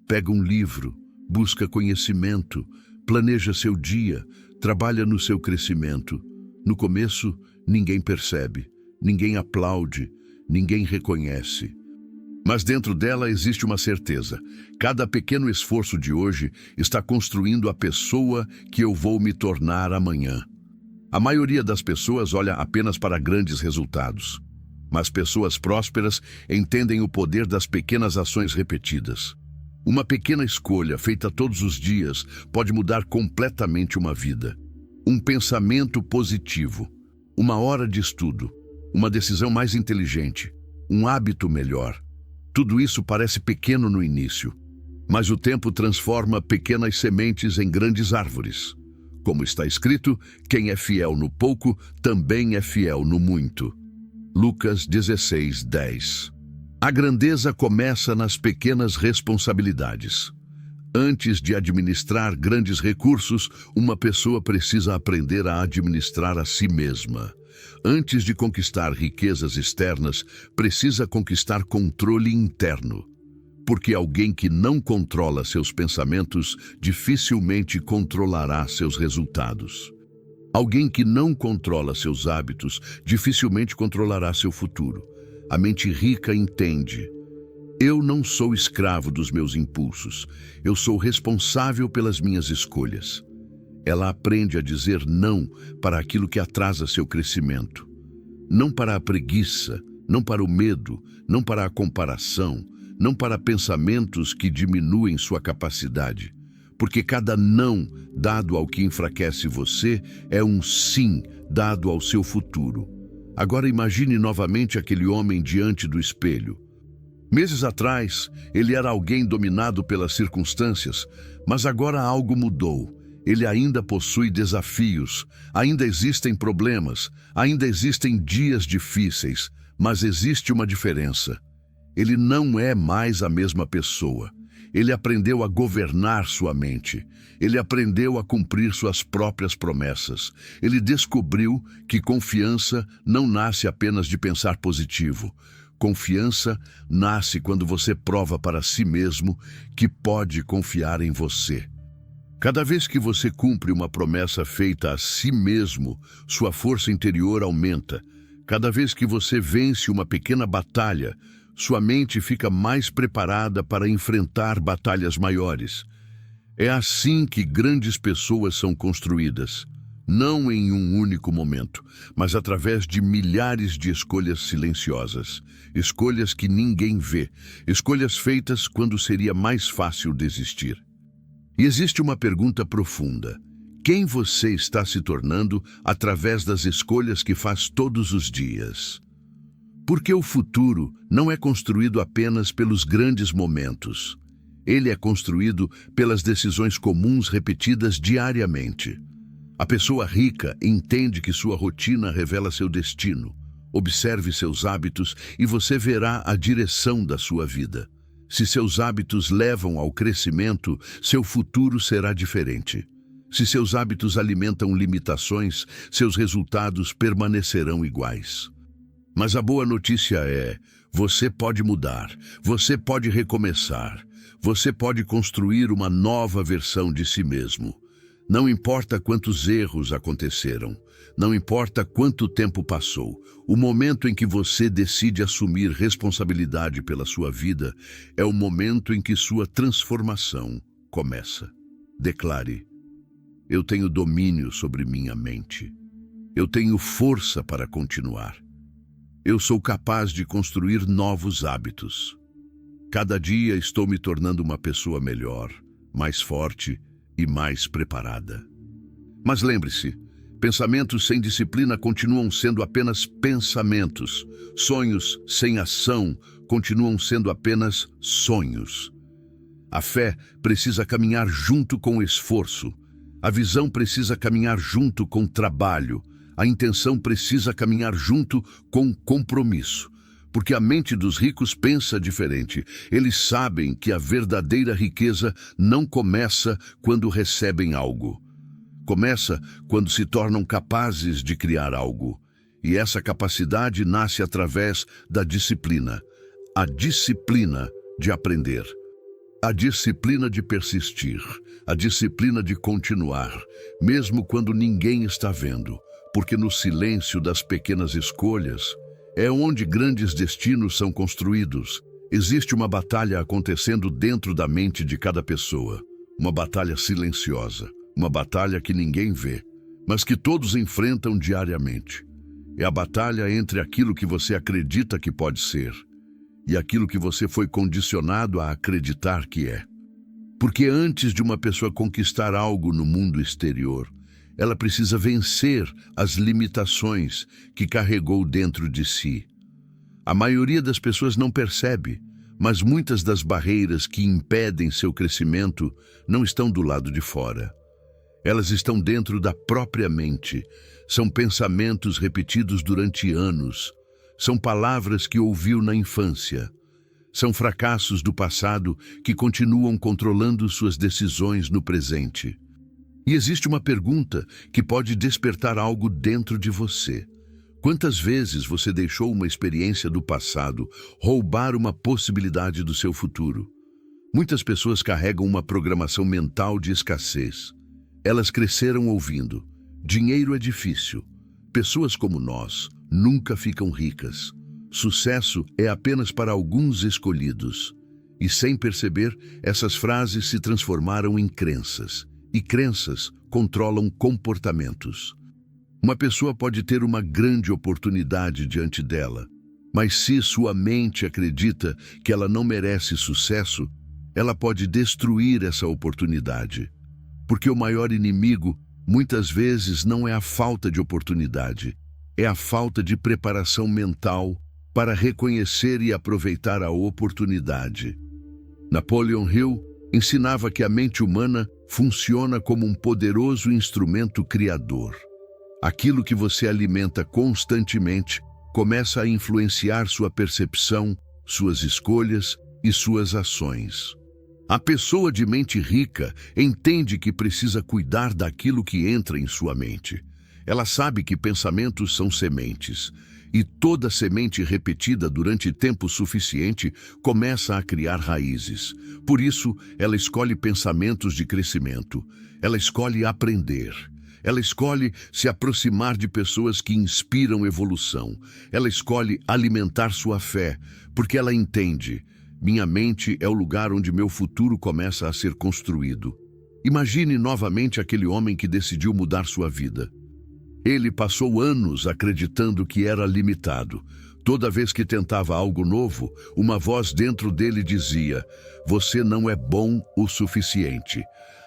Pega um livro, busca conhecimento, planeja seu dia, trabalha no seu crescimento. No começo, ninguém percebe, ninguém aplaude, ninguém reconhece. Mas dentro dela existe uma certeza. Cada pequeno esforço de hoje está construindo a pessoa que eu vou me tornar amanhã. A maioria das pessoas olha apenas para grandes resultados. Mas pessoas prósperas entendem o poder das pequenas ações repetidas. Uma pequena escolha feita todos os dias pode mudar completamente uma vida. Um pensamento positivo, uma hora de estudo, uma decisão mais inteligente, um hábito melhor. Tudo isso parece pequeno no início, mas o tempo transforma pequenas sementes em grandes árvores. Como está escrito, quem é fiel no pouco também é fiel no muito. Lucas 16:10. A grandeza começa nas pequenas responsabilidades. Antes de administrar grandes recursos, uma pessoa precisa aprender a administrar a si mesma. Antes de conquistar riquezas externas, precisa conquistar controle interno. Porque alguém que não controla seus pensamentos dificilmente controlará seus resultados. Alguém que não controla seus hábitos dificilmente controlará seu futuro. A mente rica entende: eu não sou escravo dos meus impulsos, eu sou responsável pelas minhas escolhas. Ela aprende a dizer não para aquilo que atrasa seu crescimento. Não para a preguiça, não para o medo, não para a comparação, não para pensamentos que diminuem sua capacidade. Porque cada não dado ao que enfraquece você é um sim dado ao seu futuro. Agora imagine novamente aquele homem diante do espelho. Meses atrás, ele era alguém dominado pelas circunstâncias, mas agora algo mudou. Ele ainda possui desafios, ainda existem problemas, ainda existem dias difíceis, mas existe uma diferença. Ele não é mais a mesma pessoa. Ele aprendeu a governar sua mente. Ele aprendeu a cumprir suas próprias promessas. Ele descobriu que confiança não nasce apenas de pensar positivo. Confiança nasce quando você prova para si mesmo que pode confiar em você. Cada vez que você cumpre uma promessa feita a si mesmo, sua força interior aumenta. Cada vez que você vence uma pequena batalha, sua mente fica mais preparada para enfrentar batalhas maiores. É assim que grandes pessoas são construídas, não em um único momento, mas através de milhares de escolhas silenciosas, escolhas que ninguém vê, escolhas feitas quando seria mais fácil desistir. E existe uma pergunta profunda: quem você está se tornando através das escolhas que faz todos os dias? Porque o futuro não é construído apenas pelos grandes momentos. Ele é construído pelas decisões comuns repetidas diariamente. A pessoa rica entende que sua rotina revela seu destino. Observe seus hábitos e você verá a direção da sua vida. Se seus hábitos levam ao crescimento, seu futuro será diferente. Se seus hábitos alimentam limitações, seus resultados permanecerão iguais. Mas a boa notícia é: você pode mudar, você pode recomeçar, você pode construir uma nova versão de si mesmo. Não importa quantos erros aconteceram, não importa quanto tempo passou, o momento em que você decide assumir responsabilidade pela sua vida é o momento em que sua transformação começa. Declare: eu tenho domínio sobre minha mente. Eu tenho força para continuar. Eu sou capaz de construir novos hábitos. Cada dia estou me tornando uma pessoa melhor, mais forte e mais preparada. Mas lembre-se, pensamentos sem disciplina continuam sendo apenas pensamentos. Sonhos sem ação continuam sendo apenas sonhos. A fé precisa caminhar junto com o esforço. A visão precisa caminhar junto com o trabalho. A intenção precisa caminhar junto com compromisso, porque a mente dos ricos pensa diferente. Eles sabem que a verdadeira riqueza não começa quando recebem algo. Começa quando se tornam capazes de criar algo. E essa capacidade nasce através da disciplina. A disciplina de aprender. A disciplina de persistir. A disciplina de continuar, mesmo quando ninguém está vendo. Porque no silêncio das pequenas escolhas é onde grandes destinos são construídos. Existe uma batalha acontecendo dentro da mente de cada pessoa. Uma batalha silenciosa, uma batalha que ninguém vê, mas que todos enfrentam diariamente. É a batalha entre aquilo que você acredita que pode ser e aquilo que você foi condicionado a acreditar que é. Porque antes de uma pessoa conquistar algo no mundo exterior, ela precisa vencer as limitações que carregou dentro de si. A maioria das pessoas não percebe, mas muitas das barreiras que impedem seu crescimento não estão do lado de fora. Elas estão dentro da própria mente. São pensamentos repetidos durante anos. São palavras que ouviu na infância. São fracassos do passado que continuam controlando suas decisões no presente. E existe uma pergunta que pode despertar algo dentro de você. Quantas vezes você deixou uma experiência do passado roubar uma possibilidade do seu futuro? Muitas pessoas carregam uma programação mental de escassez. Elas cresceram ouvindo: dinheiro é difícil. Pessoas como nós nunca ficam ricas. Sucesso é apenas para alguns escolhidos. E sem perceber, essas frases se transformaram em crenças. E crenças controlam comportamentos. Uma pessoa pode ter uma grande oportunidade diante dela, mas se sua mente acredita que ela não merece sucesso, ela pode destruir essa oportunidade. Porque o maior inimigo, muitas vezes, não é a falta de oportunidade, é a falta de preparação mental para reconhecer e aproveitar a oportunidade. Napoleon Hill ensinava que a mente humana funciona como um poderoso instrumento criador. Aquilo que você alimenta constantemente começa a influenciar sua percepção, suas escolhas e suas ações. A pessoa de mente rica entende que precisa cuidar daquilo que entra em sua mente. Ela sabe que pensamentos são sementes, e toda semente repetida durante tempo suficiente começa a criar raízes. Por isso, ela escolhe pensamentos de crescimento. Ela escolhe aprender. Ela escolhe se aproximar de pessoas que inspiram evolução. Ela escolhe alimentar sua fé, porque ela entende: minha mente é o lugar onde meu futuro começa a ser construído. Imagine novamente aquele homem que decidiu mudar sua vida. Ele passou anos acreditando que era limitado. Toda vez que tentava algo novo, uma voz dentro dele dizia: você não é bom o suficiente.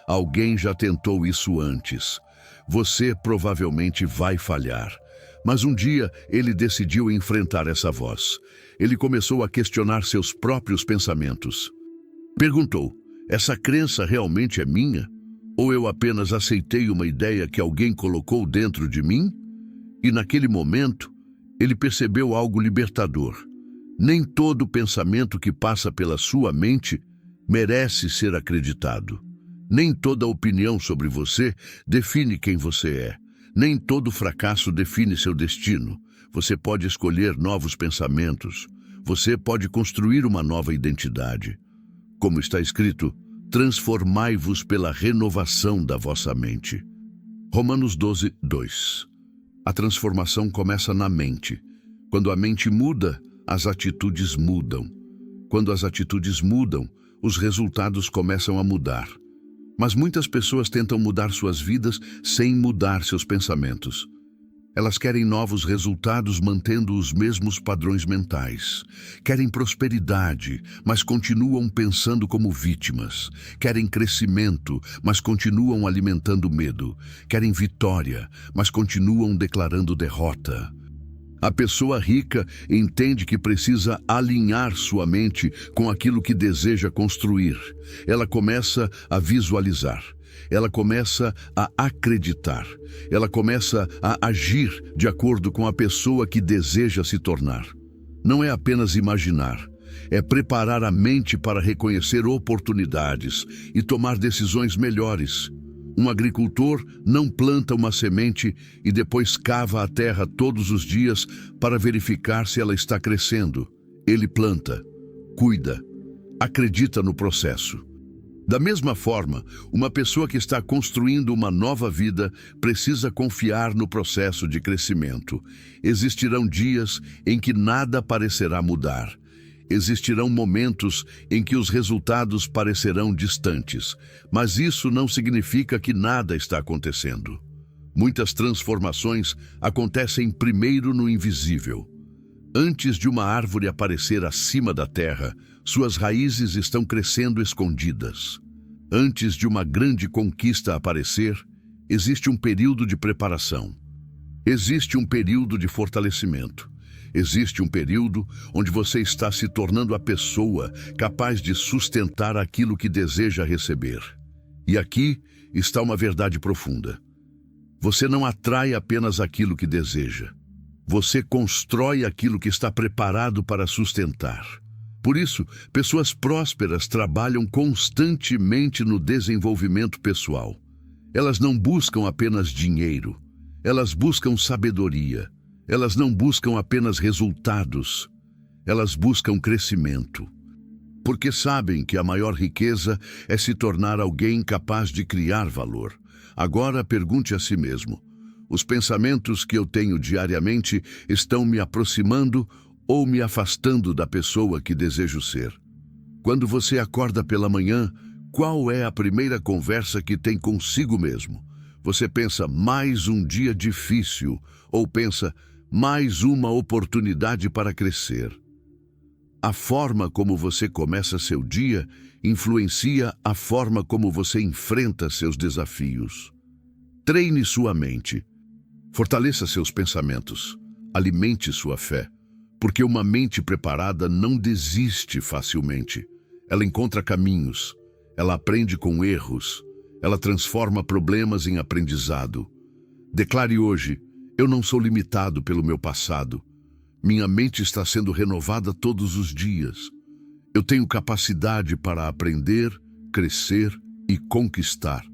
Alguém já tentou isso antes. Você provavelmente vai falhar. Mas um dia ele decidiu enfrentar essa voz. Ele começou a questionar seus próprios pensamentos. Perguntou: essa crença realmente é minha? Ou eu apenas aceitei uma ideia que alguém colocou dentro de mim? E naquele momento, ele percebeu algo libertador. Nem todo pensamento que passa pela sua mente merece ser acreditado. Nem toda opinião sobre você define quem você é. Nem todo fracasso define seu destino. Você pode escolher novos pensamentos. Você pode construir uma nova identidade. Como está escrito: transformai-vos pela renovação da vossa mente. Romanos 12, 2. A transformação começa na mente. Quando a mente muda, as atitudes mudam. Quando as atitudes mudam, os resultados começam a mudar. Mas muitas pessoas tentam mudar suas vidas sem mudar seus pensamentos. Elas querem novos resultados mantendo os mesmos padrões mentais. Querem prosperidade, mas continuam pensando como vítimas. Querem crescimento, mas continuam alimentando medo. Querem vitória, mas continuam declarando derrota. A pessoa rica entende que precisa alinhar sua mente com aquilo que deseja construir. Ela começa a visualizar. Ela começa a acreditar. Ela começa a agir de acordo com a pessoa que deseja se tornar. Não é apenas imaginar, é preparar a mente para reconhecer oportunidades e tomar decisões melhores. Um agricultor não planta uma semente e depois cava a terra todos os dias para verificar se ela está crescendo. Ele planta, cuida, acredita no processo. Da mesma forma, uma pessoa que está construindo uma nova vida precisa confiar no processo de crescimento. Existirão dias em que nada parecerá mudar. Existirão momentos em que os resultados parecerão distantes, mas isso não significa que nada está acontecendo. Muitas transformações acontecem primeiro no invisível. Antes de uma árvore aparecer acima da terra, suas raízes estão crescendo escondidas. Antes de uma grande conquista aparecer, existe um período de preparação. Existe um período de fortalecimento. Existe um período onde você está se tornando a pessoa capaz de sustentar aquilo que deseja receber. E aqui está uma verdade profunda. Você não atrai apenas aquilo que deseja. Você constrói aquilo que está preparado para sustentar. Por isso, pessoas prósperas trabalham constantemente no desenvolvimento pessoal. Elas não buscam apenas dinheiro. Elas buscam sabedoria. Elas não buscam apenas resultados. Elas buscam crescimento. Porque sabem que a maior riqueza é se tornar alguém capaz de criar valor. Agora pergunte a si mesmo: os pensamentos que eu tenho diariamente estão me aproximando ou me afastando da pessoa que desejo ser? Quando você acorda pela manhã, qual é a primeira conversa que tem consigo mesmo? Você pensa, mais um dia difícil, ou pensa, mais uma oportunidade para crescer? A forma como você começa seu dia influencia a forma como você enfrenta seus desafios. Treine sua mente. Fortaleça seus pensamentos. Alimente sua fé. Porque uma mente preparada não desiste facilmente. Ela encontra caminhos. Ela aprende com erros. Ela transforma problemas em aprendizado. Declare hoje: eu não sou limitado pelo meu passado. Minha mente está sendo renovada todos os dias. Eu tenho capacidade para aprender, crescer e conquistar.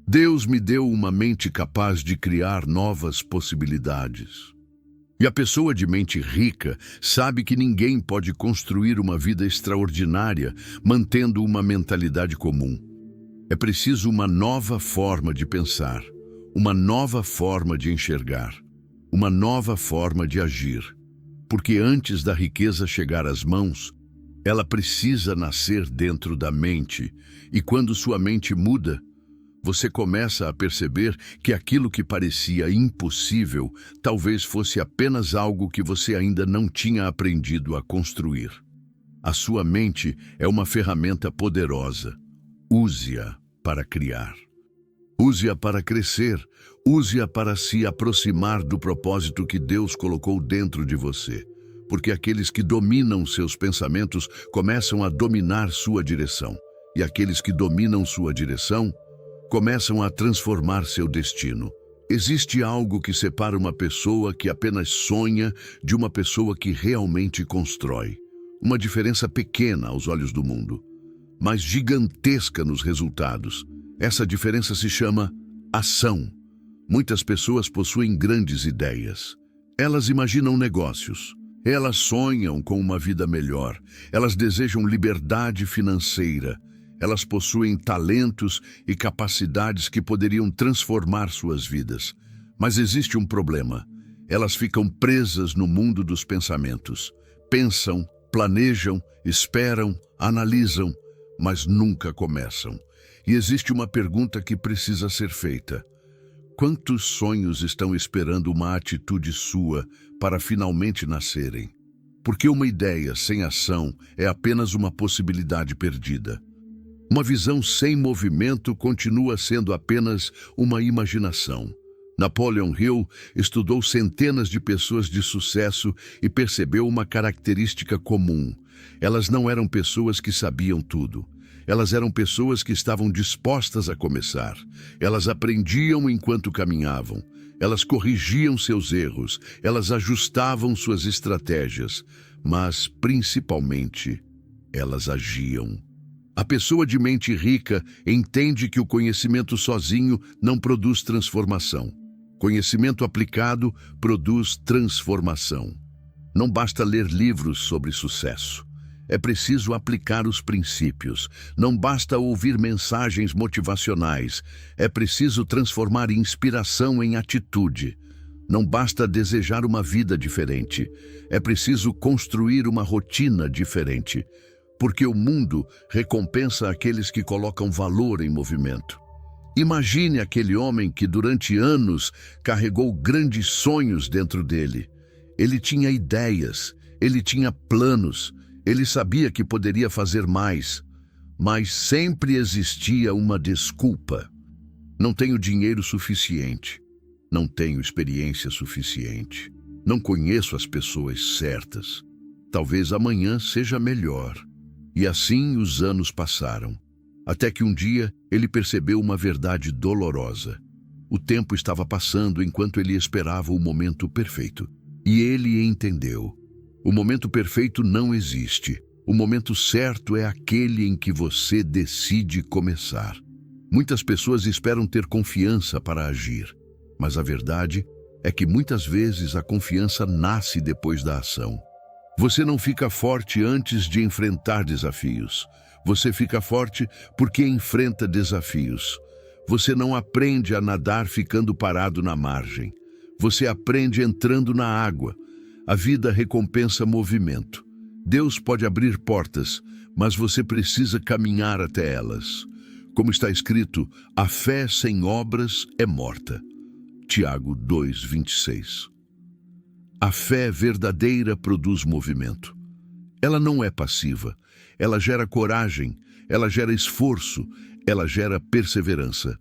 Deus me deu uma mente capaz de criar novas possibilidades. E a pessoa de mente rica sabe que ninguém pode construir uma vida extraordinária mantendo uma mentalidade comum. É preciso uma nova forma de pensar, uma nova forma de enxergar, uma nova forma de agir. Porque antes da riqueza chegar às mãos, ela precisa nascer dentro da mente. E quando sua mente muda, você começa a perceber que aquilo que parecia impossível talvez fosse apenas algo que você ainda não tinha aprendido a construir. A sua mente é uma ferramenta poderosa. Use-a para criar. Use-a para crescer. Use-a para se aproximar do propósito que Deus colocou dentro de você. Porque aqueles que dominam seus pensamentos começam a dominar sua direção. E aqueles que dominam sua direção começam a transformar seu destino. Existe algo que separa uma pessoa que apenas sonha de uma pessoa que realmente constrói. Uma diferença pequena aos olhos do mundo, mas gigantesca nos resultados. Essa diferença se chama ação. Muitas pessoas possuem grandes ideias. Elas imaginam negócios. Elas sonham com uma vida melhor. Elas desejam liberdade financeira. Elas possuem talentos e capacidades que poderiam transformar suas vidas. Mas existe um problema. Elas ficam presas no mundo dos pensamentos. Pensam, planejam, esperam, analisam, mas nunca começam. E existe uma pergunta que precisa ser feita. Quantos sonhos estão esperando uma atitude sua para finalmente nascerem? Porque uma ideia sem ação é apenas uma possibilidade perdida. Uma visão sem movimento continua sendo apenas uma imaginação. Napoleon Hill estudou centenas de pessoas de sucesso e percebeu uma característica comum. Elas não eram pessoas que sabiam tudo. Elas eram pessoas que estavam dispostas a começar. Elas aprendiam enquanto caminhavam. Elas corrigiam seus erros. Elas ajustavam suas estratégias. Mas, principalmente, elas agiam. A pessoa de mente rica entende que o conhecimento sozinho não produz transformação. Conhecimento aplicado produz transformação. Não basta ler livros sobre sucesso. É preciso aplicar os princípios. Não basta ouvir mensagens motivacionais. É preciso transformar inspiração em atitude. Não basta desejar uma vida diferente, é preciso construir uma rotina diferente, porque o mundo recompensa aqueles que colocam valor em movimento. Imagine aquele homem que durante anos carregou grandes sonhos dentro dele. Ele tinha ideias, ele tinha planos, ele sabia que poderia fazer mais, mas sempre existia uma desculpa. Não tenho dinheiro suficiente. Não tenho experiência suficiente. Não conheço as pessoas certas. Talvez amanhã seja melhor. E assim os anos passaram. Até que um dia ele percebeu uma verdade dolorosa. O tempo estava passando enquanto ele esperava o momento perfeito. E ele entendeu. O momento perfeito não existe. O momento certo é aquele em que você decide começar. Muitas pessoas esperam ter confiança para agir. Mas a verdade é que muitas vezes a confiança nasce depois da ação. Você não fica forte antes de enfrentar desafios. Você fica forte porque enfrenta desafios. Você não aprende a nadar ficando parado na margem. Você aprende entrando na água. A vida recompensa movimento. Deus pode abrir portas, mas você precisa caminhar até elas. Como está escrito, a fé sem obras é morta. Tiago 2:26. A fé verdadeira produz movimento. Ela não é passiva. Ela gera coragem, ela gera esforço, ela gera perseverança.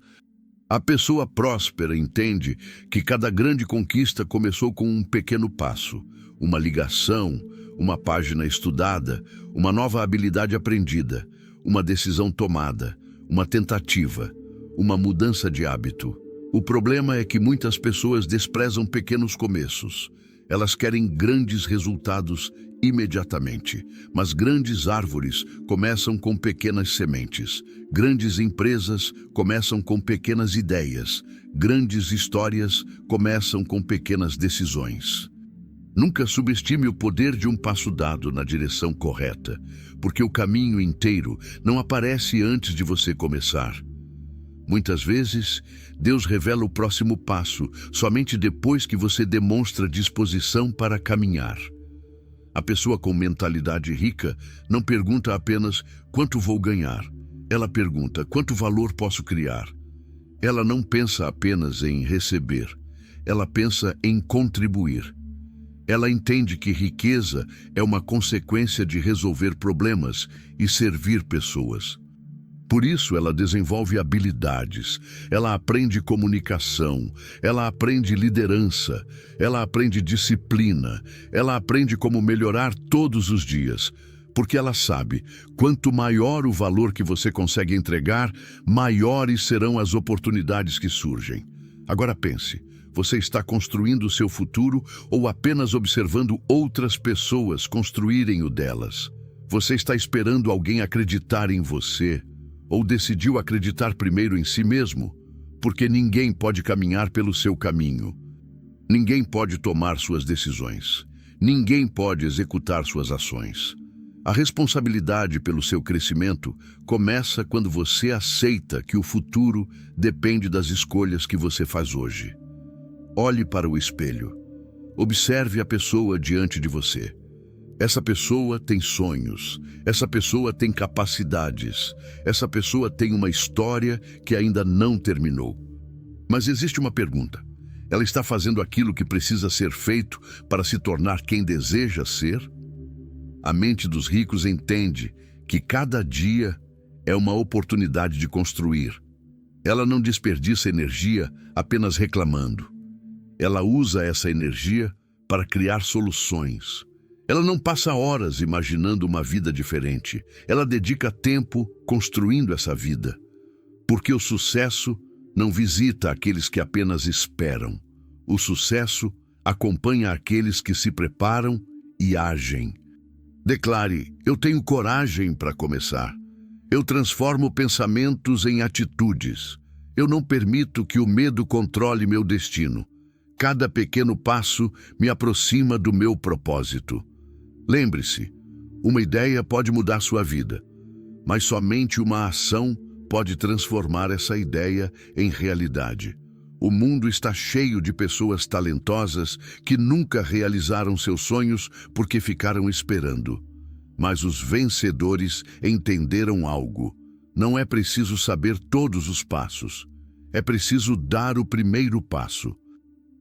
A pessoa próspera entende que cada grande conquista começou com um pequeno passo, uma ligação, uma página estudada, uma nova habilidade aprendida, uma decisão tomada, uma tentativa, uma mudança de hábito. O problema é que muitas pessoas desprezam pequenos começos. Elas querem grandes resultados imediatamente, mas grandes árvores começam com pequenas sementes. Grandes empresas começam com pequenas ideias. Grandes histórias começam com pequenas decisões. Nunca subestime o poder de um passo dado na direção correta, porque o caminho inteiro não aparece antes de você começar. Muitas vezes, Deus revela o próximo passo somente depois que você demonstra disposição para caminhar. A pessoa com mentalidade rica não pergunta apenas quanto vou ganhar. Ela pergunta quanto valor posso criar. Ela não pensa apenas em receber. Ela pensa em contribuir. Ela entende que riqueza é uma consequência de resolver problemas e servir pessoas. Por isso, ela desenvolve habilidades, ela aprende comunicação, ela aprende liderança, ela aprende disciplina, ela aprende como melhorar todos os dias, porque ela sabe, quanto maior o valor que você consegue entregar, maiores serão as oportunidades que surgem. Agora pense, você está construindo o seu futuro ou apenas observando outras pessoas construírem o delas? Você está esperando alguém acreditar em você? Ou decidiu acreditar primeiro em si mesmo? Porque ninguém pode caminhar pelo seu caminho. Ninguém pode tomar suas decisões. Ninguém pode executar suas ações. A responsabilidade pelo seu crescimento começa quando você aceita que o futuro depende das escolhas que você faz hoje. Olhe para o espelho. Observe a pessoa diante de você. Essa pessoa tem sonhos, essa pessoa tem capacidades, essa pessoa tem uma história que ainda não terminou. Mas existe uma pergunta. Ela está fazendo aquilo que precisa ser feito para se tornar quem deseja ser? A mente dos ricos entende que cada dia é uma oportunidade de construir. Ela não desperdiça energia apenas reclamando. Ela usa essa energia para criar soluções. Ela não passa horas imaginando uma vida diferente. Ela dedica tempo construindo essa vida. Porque o sucesso não visita aqueles que apenas esperam. O sucesso acompanha aqueles que se preparam e agem. Declare: eu tenho coragem para começar. Eu transformo pensamentos em atitudes. Eu não permito que o medo controle meu destino. Cada pequeno passo me aproxima do meu propósito. Lembre-se, uma ideia pode mudar sua vida, mas somente uma ação pode transformar essa ideia em realidade. O mundo está cheio de pessoas talentosas que nunca realizaram seus sonhos porque ficaram esperando. Mas os vencedores entenderam algo. Não é preciso saber todos os passos. É preciso dar o primeiro passo.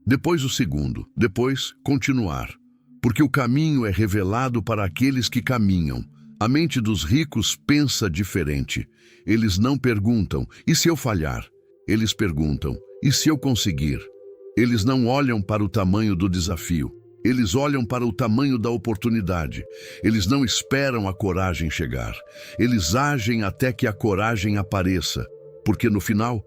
Depois o segundo, depois continuar. Porque o caminho é revelado para aqueles que caminham. A mente dos ricos pensa diferente. Eles não perguntam, e se eu falhar? Eles perguntam, e se eu conseguir? Eles não olham para o tamanho do desafio. Eles olham para o tamanho da oportunidade. Eles não esperam a coragem chegar. Eles agem até que a coragem apareça. Porque no final,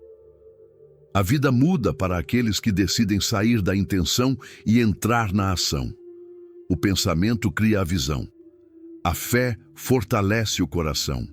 a vida muda para aqueles que decidem sair da intenção e entrar na ação. O pensamento cria a visão. A fé fortalece o coração.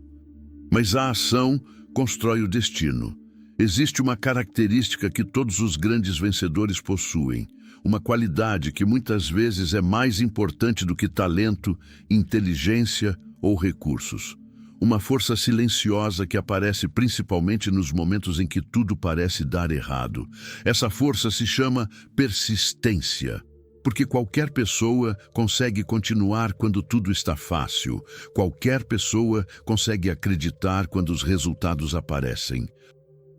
Mas a ação constrói o destino. Existe uma característica que todos os grandes vencedores possuem. Uma qualidade que muitas vezes é mais importante do que talento, inteligência ou recursos. Uma força silenciosa que aparece principalmente nos momentos em que tudo parece dar errado. Essa força se chama persistência. Porque qualquer pessoa consegue continuar quando tudo está fácil. Qualquer pessoa consegue acreditar quando os resultados aparecem.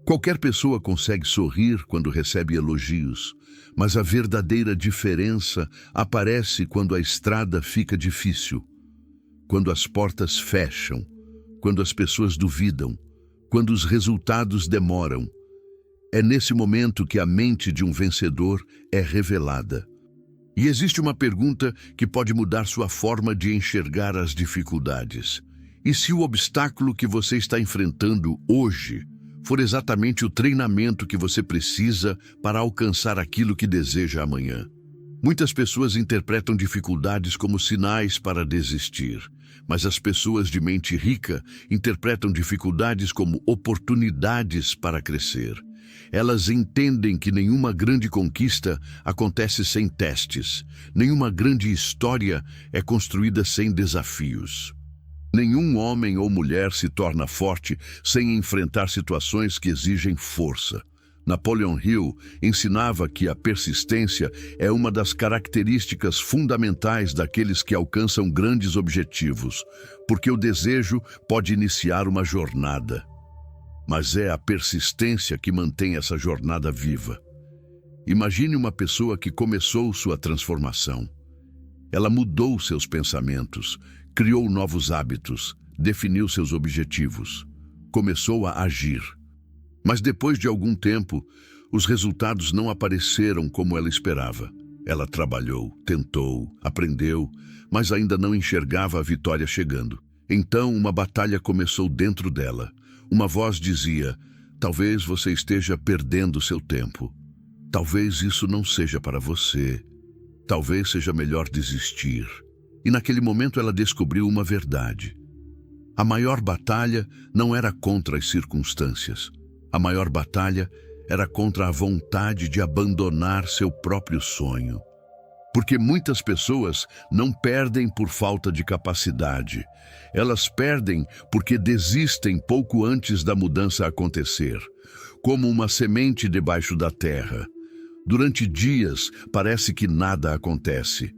Qualquer pessoa consegue sorrir quando recebe elogios. Mas a verdadeira diferença aparece quando a estrada fica difícil. Quando as portas fecham. Quando as pessoas duvidam. Quando os resultados demoram. É nesse momento que a mente de um vencedor é revelada. E existe uma pergunta que pode mudar sua forma de enxergar as dificuldades. E se o obstáculo que você está enfrentando hoje for exatamente o treinamento que você precisa para alcançar aquilo que deseja amanhã? Muitas pessoas interpretam dificuldades como sinais para desistir, mas as pessoas de mente rica interpretam dificuldades como oportunidades para crescer. Elas entendem que nenhuma grande conquista acontece sem testes. Nenhuma grande história é construída sem desafios. Nenhum homem ou mulher se torna forte sem enfrentar situações que exigem força. Napoleon Hill ensinava que a persistência é uma das características fundamentais daqueles que alcançam grandes objetivos, porque o desejo pode iniciar uma jornada. Mas é a persistência que mantém essa jornada viva. Imagine uma pessoa que começou sua transformação. Ela mudou seus pensamentos, criou novos hábitos, definiu seus objetivos, começou a agir. Mas depois de algum tempo, os resultados não apareceram como ela esperava. Ela trabalhou, tentou, aprendeu, mas ainda não enxergava a vitória chegando. Então uma batalha começou dentro dela. Uma voz dizia, talvez você esteja perdendo seu tempo. Talvez isso não seja para você. Talvez seja melhor desistir. E naquele momento ela descobriu uma verdade. A maior batalha não era contra as circunstâncias. A maior batalha era contra a vontade de abandonar seu próprio sonho. Porque muitas pessoas não perdem por falta de capacidade. Elas perdem porque desistem pouco antes da mudança acontecer, como uma semente debaixo da terra. Durante dias, parece que nada acontece.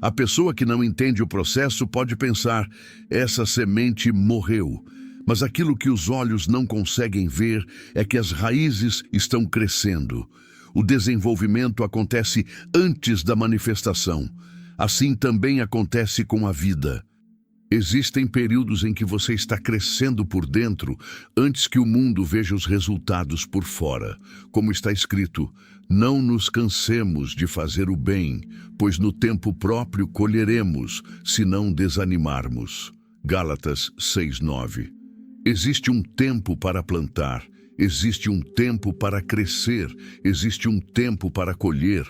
A pessoa que não entende o processo pode pensar, essa semente morreu. Mas aquilo que os olhos não conseguem ver é que as raízes estão crescendo. O desenvolvimento acontece antes da manifestação. Assim também acontece com a vida. Existem períodos em que você está crescendo por dentro antes que o mundo veja os resultados por fora. Como está escrito, não nos cansemos de fazer o bem, pois no tempo próprio colheremos, se não desanimarmos. Gálatas 6:9. Existe um tempo para plantar. Existe um tempo para crescer, existe um tempo para colher,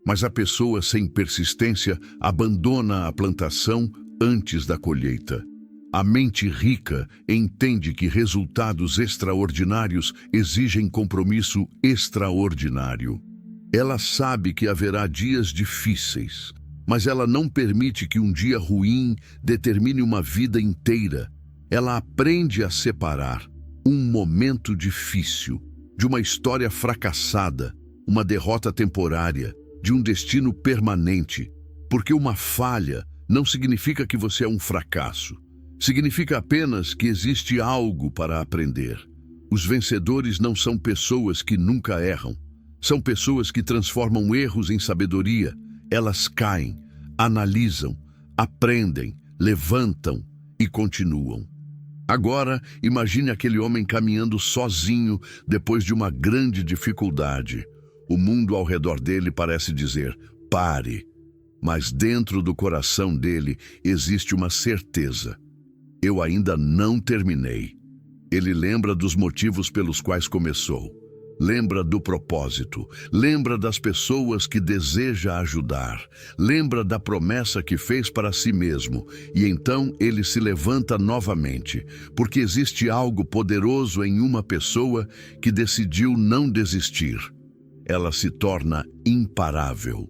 mas a pessoa sem persistência abandona a plantação antes da colheita. A mente rica entende que resultados extraordinários exigem compromisso extraordinário. Ela sabe que haverá dias difíceis, mas ela não permite que um dia ruim determine uma vida inteira. Ela aprende a separar um momento difícil de uma história fracassada uma derrota temporária, de um destino permanente, porque uma falha não significa que você é um fracasso. Significa apenas que existe algo para aprender. Os vencedores não são pessoas que nunca erram. São pessoas que transformam erros em sabedoria. Elas caem, analisam, aprendem, levantam e continuam. Agora, imagine aquele homem caminhando sozinho depois de uma grande dificuldade. O mundo ao redor dele parece dizer, pare. Mas dentro do coração dele existe uma certeza. Eu ainda não terminei. Ele lembra dos motivos pelos quais começou. Lembra do propósito. Lembra das pessoas que deseja ajudar. Lembra da promessa que fez para si mesmo. E então ele se levanta novamente, porque existe algo poderoso em uma pessoa que decidiu não desistir. Ela se torna imparável.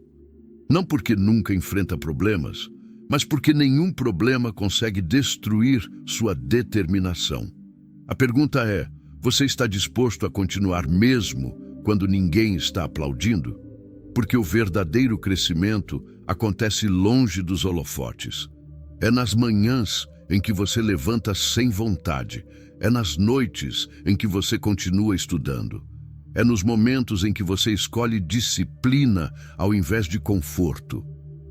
Não porque nunca enfrenta problemas, mas porque nenhum problema consegue destruir sua determinação. A pergunta é, você está disposto a continuar mesmo quando ninguém está aplaudindo? Porque o verdadeiro crescimento acontece longe dos holofotes. É nas manhãs em que você levanta sem vontade. É nas noites em que você continua estudando. É nos momentos em que você escolhe disciplina ao invés de conforto.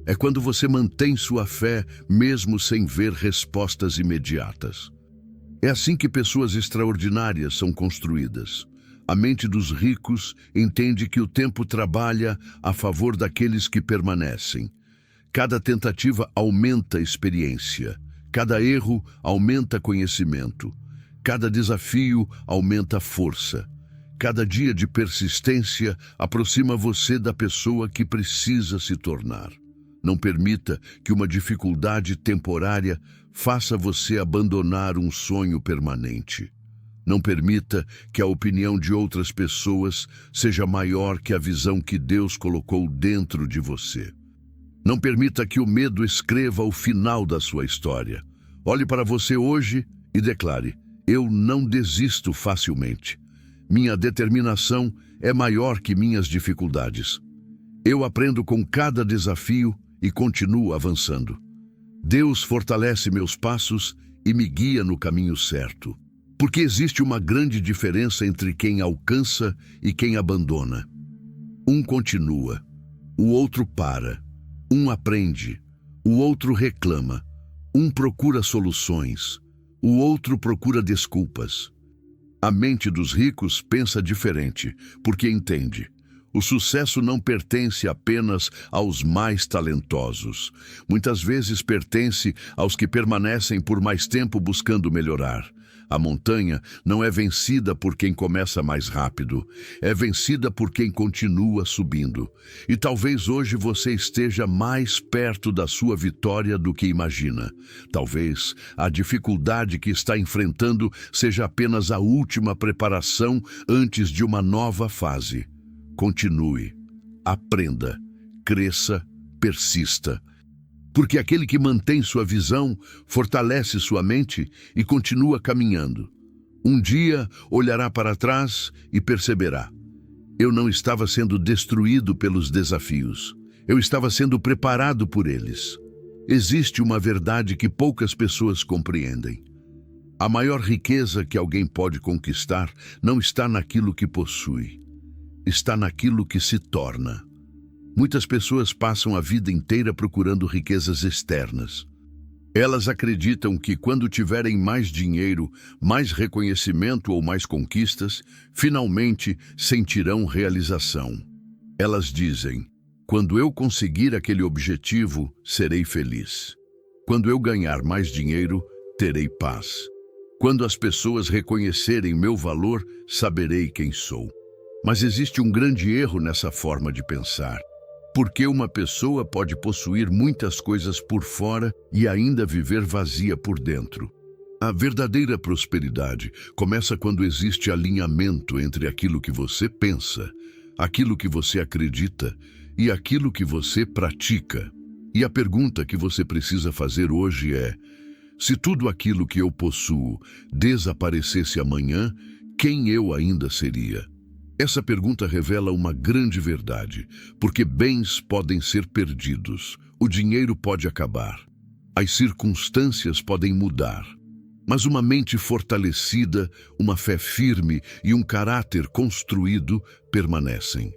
É quando você mantém sua fé mesmo sem ver respostas imediatas. É assim que pessoas extraordinárias são construídas. A mente dos ricos entende que o tempo trabalha a favor daqueles que permanecem. Cada tentativa aumenta a experiência. Cada erro aumenta conhecimento. Cada desafio aumenta a força. Cada dia de persistência aproxima você da pessoa que precisa se tornar. Não permita que uma dificuldade temporária faça você abandonar um sonho permanente. Não permita que a opinião de outras pessoas seja maior que a visão que Deus colocou dentro de você. Não permita que o medo escreva o final da sua história. Olhe para você hoje e declare: eu não desisto facilmente. Minha determinação é maior que minhas dificuldades. Eu aprendo com cada desafio e continuo avançando. Deus fortalece meus passos e me guia no caminho certo. Porque existe uma grande diferença entre quem alcança e quem abandona. Um continua, o outro para. Um aprende, o outro reclama. Um procura soluções, o outro procura desculpas. A mente dos ricos pensa diferente, porque entende. O sucesso não pertence apenas aos mais talentosos. Muitas vezes pertence aos que permanecem por mais tempo buscando melhorar. A montanha não é vencida por quem começa mais rápido, é vencida por quem continua subindo. E talvez hoje você esteja mais perto da sua vitória do que imagina. Talvez a dificuldade que está enfrentando seja apenas a última preparação antes de uma nova fase. Continue, aprenda, cresça, persista. Porque aquele que mantém sua visão, fortalece sua mente e continua caminhando. Um dia olhará para trás e perceberá: eu não estava sendo destruído pelos desafios, eu estava sendo preparado por eles. Existe uma verdade que poucas pessoas compreendem. A maior riqueza que alguém pode conquistar não está naquilo que possui, está naquilo que se torna. Muitas pessoas passam a vida inteira procurando riquezas externas. Elas acreditam que quando tiverem mais dinheiro, mais reconhecimento ou mais conquistas, finalmente sentirão realização. Elas dizem: quando eu conseguir aquele objetivo, serei feliz. Quando eu ganhar mais dinheiro, terei paz. Quando as pessoas reconhecerem meu valor, saberei quem sou. Mas existe um grande erro nessa forma de pensar. Porque uma pessoa pode possuir muitas coisas por fora e ainda viver vazia por dentro. A verdadeira prosperidade começa quando existe alinhamento entre aquilo que você pensa, aquilo que você acredita e aquilo que você pratica. E a pergunta que você precisa fazer hoje é: se tudo aquilo que eu possuo desaparecesse amanhã, quem eu ainda seria? Essa pergunta revela uma grande verdade, porque bens podem ser perdidos, o dinheiro pode acabar, as circunstâncias podem mudar, mas uma mente fortalecida, uma fé firme e um caráter construído permanecem.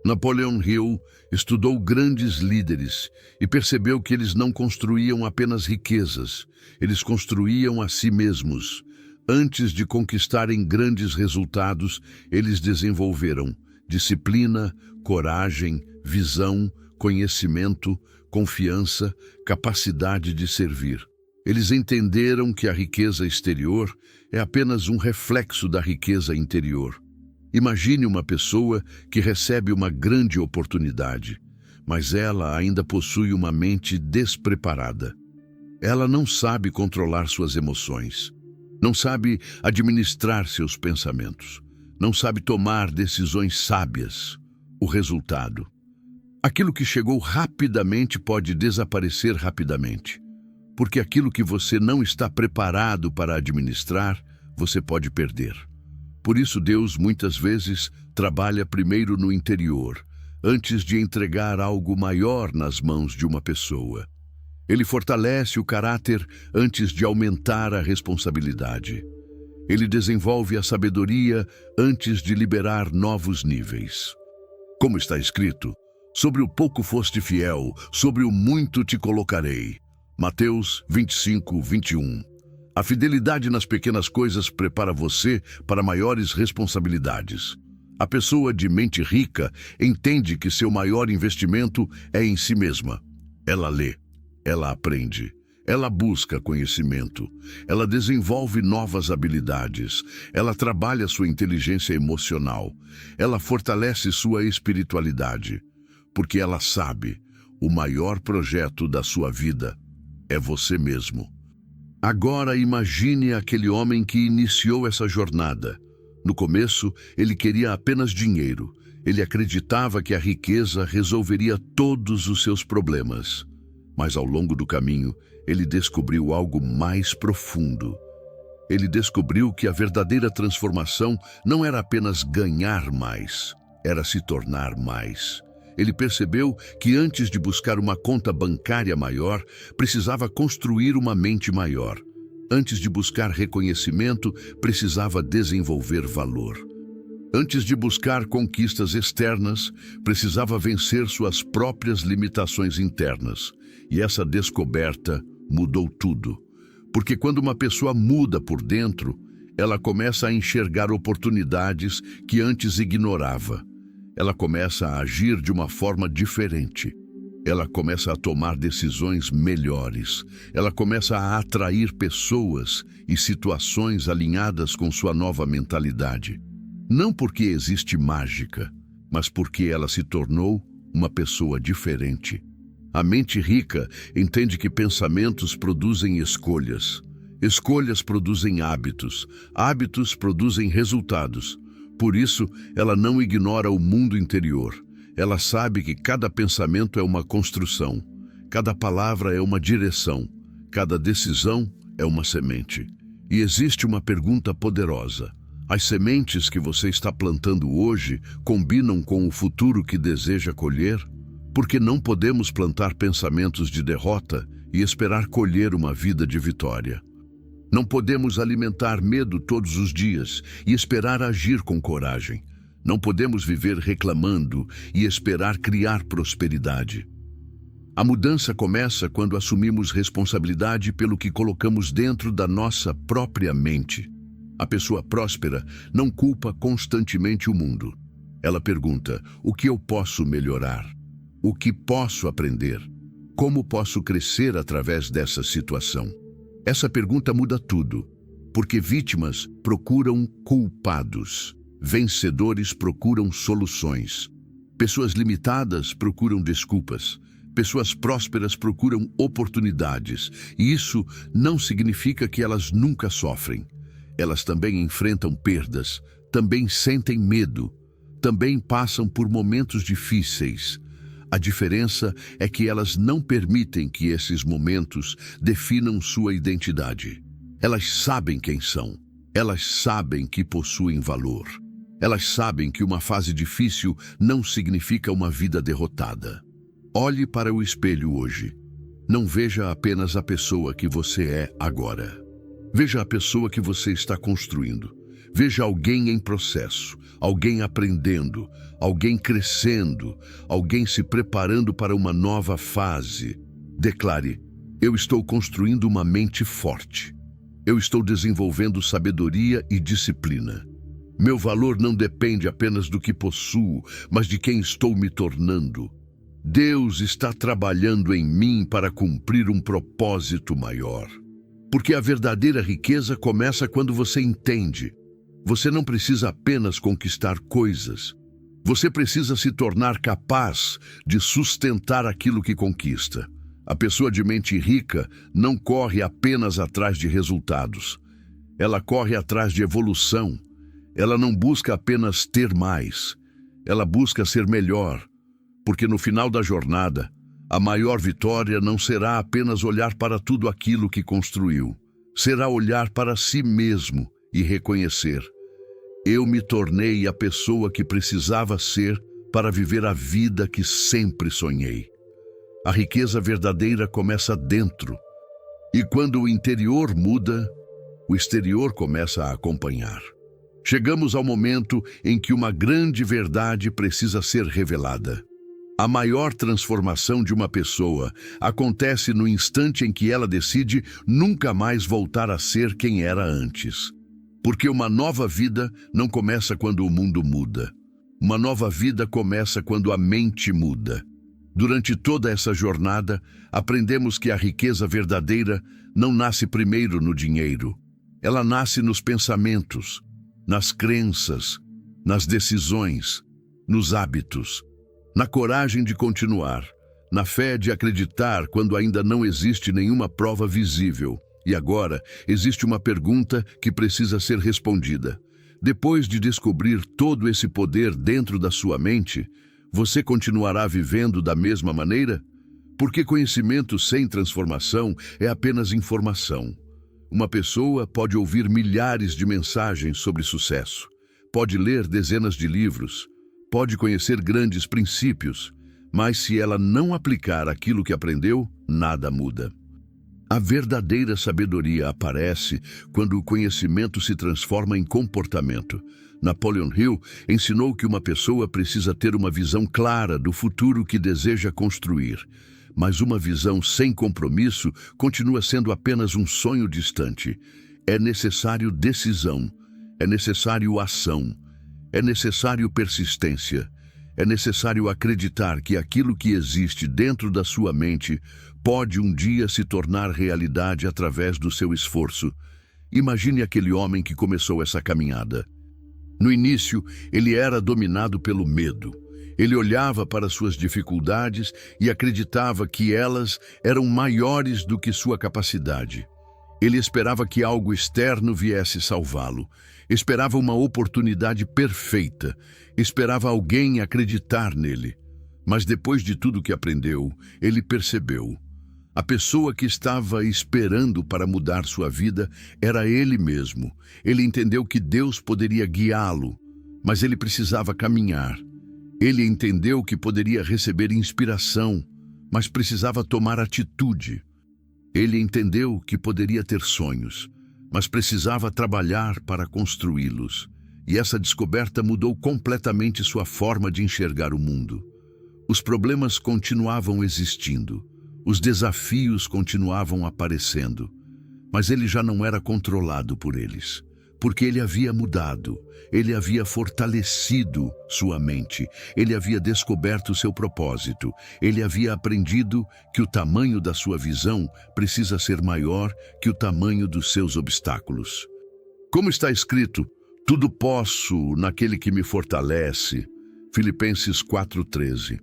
Napoleon Hill estudou grandes líderes e percebeu que eles não construíam apenas riquezas, eles construíam a si mesmos. Antes de conquistarem grandes resultados, eles desenvolveram disciplina, coragem, visão, conhecimento, confiança, capacidade de servir. Eles entenderam que a riqueza exterior é apenas um reflexo da riqueza interior. Imagine uma pessoa que recebe uma grande oportunidade, mas ela ainda possui uma mente despreparada. Ela não sabe controlar suas emoções, não sabe administrar seus pensamentos, não sabe tomar decisões sábias. O resultado: aquilo que chegou rapidamente pode desaparecer rapidamente, porque aquilo que você não está preparado para administrar, você pode perder. Por isso Deus muitas vezes trabalha primeiro no interior, antes de entregar algo maior nas mãos de uma pessoa. Ele fortalece o caráter antes de aumentar a responsabilidade. Ele desenvolve a sabedoria antes de liberar novos níveis. Como está escrito, sobre o pouco foste fiel, sobre o muito te colocarei. Mateus 25, 21. A fidelidade nas pequenas coisas prepara você para maiores responsabilidades. A pessoa de mente rica entende que seu maior investimento é em si mesma. Ela lê, ela aprende, ela busca conhecimento, ela desenvolve novas habilidades, ela trabalha sua inteligência emocional, ela fortalece sua espiritualidade, porque ela sabe, o maior projeto da sua vida é você mesmo. Agora imagine aquele homem que iniciou essa jornada. No começo, ele queria apenas dinheiro. Ele acreditava que a riqueza resolveria todos os seus problemas. Mas ao longo do caminho, ele descobriu algo mais profundo. Ele descobriu que a verdadeira transformação não era apenas ganhar mais, era se tornar mais. Ele percebeu que antes de buscar uma conta bancária maior, precisava construir uma mente maior. Antes de buscar reconhecimento, precisava desenvolver valor. Antes de buscar conquistas externas, precisava vencer suas próprias limitações internas. E essa descoberta mudou tudo. Porque quando uma pessoa muda por dentro, ela começa a enxergar oportunidades que antes ignorava. Ela começa a agir de uma forma diferente. Ela começa a tomar decisões melhores. Ela começa a atrair pessoas e situações alinhadas com sua nova mentalidade. Não porque existe mágica, mas porque ela se tornou uma pessoa diferente. A mente rica entende que pensamentos produzem escolhas. Escolhas produzem hábitos. Hábitos produzem resultados. Por isso, ela não ignora o mundo interior. Ela sabe que cada pensamento é uma construção, cada palavra é uma direção, cada decisão é uma semente. E existe uma pergunta poderosa: as sementes que você está plantando hoje combinam com o futuro que deseja colher? Porque não podemos plantar pensamentos de derrota e esperar colher uma vida de vitória. Não podemos alimentar medo todos os dias e esperar agir com coragem. Não podemos viver reclamando e esperar criar prosperidade. A mudança começa quando assumimos responsabilidade pelo que colocamos dentro da nossa própria mente. A pessoa próspera não culpa constantemente o mundo. Ela pergunta: o que eu posso melhorar? O que posso aprender? Como posso crescer através dessa situação? Essa pergunta muda tudo, porque vítimas procuram culpados, vencedores procuram soluções, pessoas limitadas procuram desculpas, pessoas prósperas procuram oportunidades, e isso não significa que elas nunca sofrem. Elas também enfrentam perdas, também sentem medo, também passam por momentos difíceis. A diferença é que elas não permitem que esses momentos definam sua identidade. Elas sabem quem são. Elas sabem que possuem valor. Elas sabem que uma fase difícil não significa uma vida derrotada. Olhe para o espelho hoje. Não veja apenas a pessoa que você é agora. Veja a pessoa que você está construindo. Veja alguém em processo, alguém aprendendo, alguém crescendo, alguém se preparando para uma nova fase. Declare: eu estou construindo uma mente forte. Eu estou desenvolvendo sabedoria e disciplina. Meu valor não depende apenas do que possuo, mas de quem estou me tornando. Deus está trabalhando em mim para cumprir um propósito maior. Porque a verdadeira riqueza começa quando você entende. Você não precisa apenas conquistar coisas. Você precisa se tornar capaz de sustentar aquilo que conquista. A pessoa de mente rica não corre apenas atrás de resultados. Ela corre atrás de evolução. Ela não busca apenas ter mais. Ela busca ser melhor. Porque no final da jornada, a maior vitória não será apenas olhar para tudo aquilo que construiu. Será olhar para si mesmo e reconhecer: eu me tornei a pessoa que precisava ser para viver a vida que sempre sonhei. A riqueza verdadeira começa dentro. E quando o interior muda, o exterior começa a acompanhar. Chegamos ao momento em que uma grande verdade precisa ser revelada. A maior transformação de uma pessoa acontece no instante em que ela decide nunca mais voltar a ser quem era antes. Porque uma nova vida não começa quando o mundo muda. Uma nova vida começa quando a mente muda. Durante toda essa jornada, aprendemos que a riqueza verdadeira não nasce primeiro no dinheiro. Ela nasce nos pensamentos, nas crenças, nas decisões, nos hábitos, na coragem de continuar, na fé de acreditar quando ainda não existe nenhuma prova visível. E agora, existe uma pergunta que precisa ser respondida. Depois de descobrir todo esse poder dentro da sua mente, você continuará vivendo da mesma maneira? Porque conhecimento sem transformação é apenas informação. Uma pessoa pode ouvir milhares de mensagens sobre sucesso, pode ler dezenas de livros, pode conhecer grandes princípios, mas se ela não aplicar aquilo que aprendeu, nada muda. A verdadeira sabedoria aparece quando o conhecimento se transforma em comportamento. Napoleon Hill ensinou que uma pessoa precisa ter uma visão clara do futuro que deseja construir. Mas uma visão sem compromisso continua sendo apenas um sonho distante. É necessário decisão, é necessário ação, é necessário persistência, é necessário acreditar que aquilo que existe dentro da sua mente pode um dia se tornar realidade através do seu esforço. Imagine aquele homem que começou essa caminhada. No início, ele era dominado pelo medo. Ele olhava para suas dificuldades e acreditava que elas eram maiores do que sua capacidade. Ele esperava que algo externo viesse salvá-lo. Esperava uma oportunidade perfeita. Esperava alguém acreditar nele. Mas depois de tudo que aprendeu, ele percebeu. A pessoa que estava esperando para mudar sua vida era ele mesmo. Ele entendeu que Deus poderia guiá-lo, mas ele precisava caminhar. Ele entendeu que poderia receber inspiração, mas precisava tomar atitude. Ele entendeu que poderia ter sonhos, mas precisava trabalhar para construí-los. E essa descoberta mudou completamente sua forma de enxergar o mundo. Os problemas continuavam existindo. Os desafios continuavam aparecendo, mas ele já não era controlado por eles, porque ele havia mudado, ele havia fortalecido sua mente, ele havia descoberto seu propósito, ele havia aprendido que o tamanho da sua visão precisa ser maior que o tamanho dos seus obstáculos. Como está escrito, tudo posso naquele que me fortalece, Filipenses 4:13.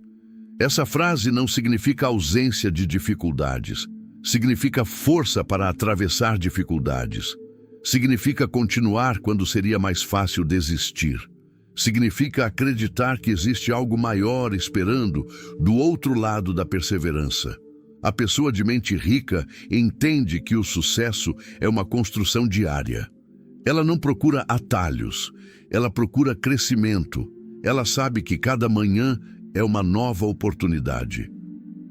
Essa frase não significa ausência de dificuldades, significa força para atravessar dificuldades. Significa continuar quando seria mais fácil desistir. Significa acreditar que existe algo maior esperando do outro lado da perseverança. A pessoa de mente rica entende que o sucesso é uma construção diária. Ela não procura atalhos, ela procura crescimento. Ela sabe que cada manhã é uma nova oportunidade,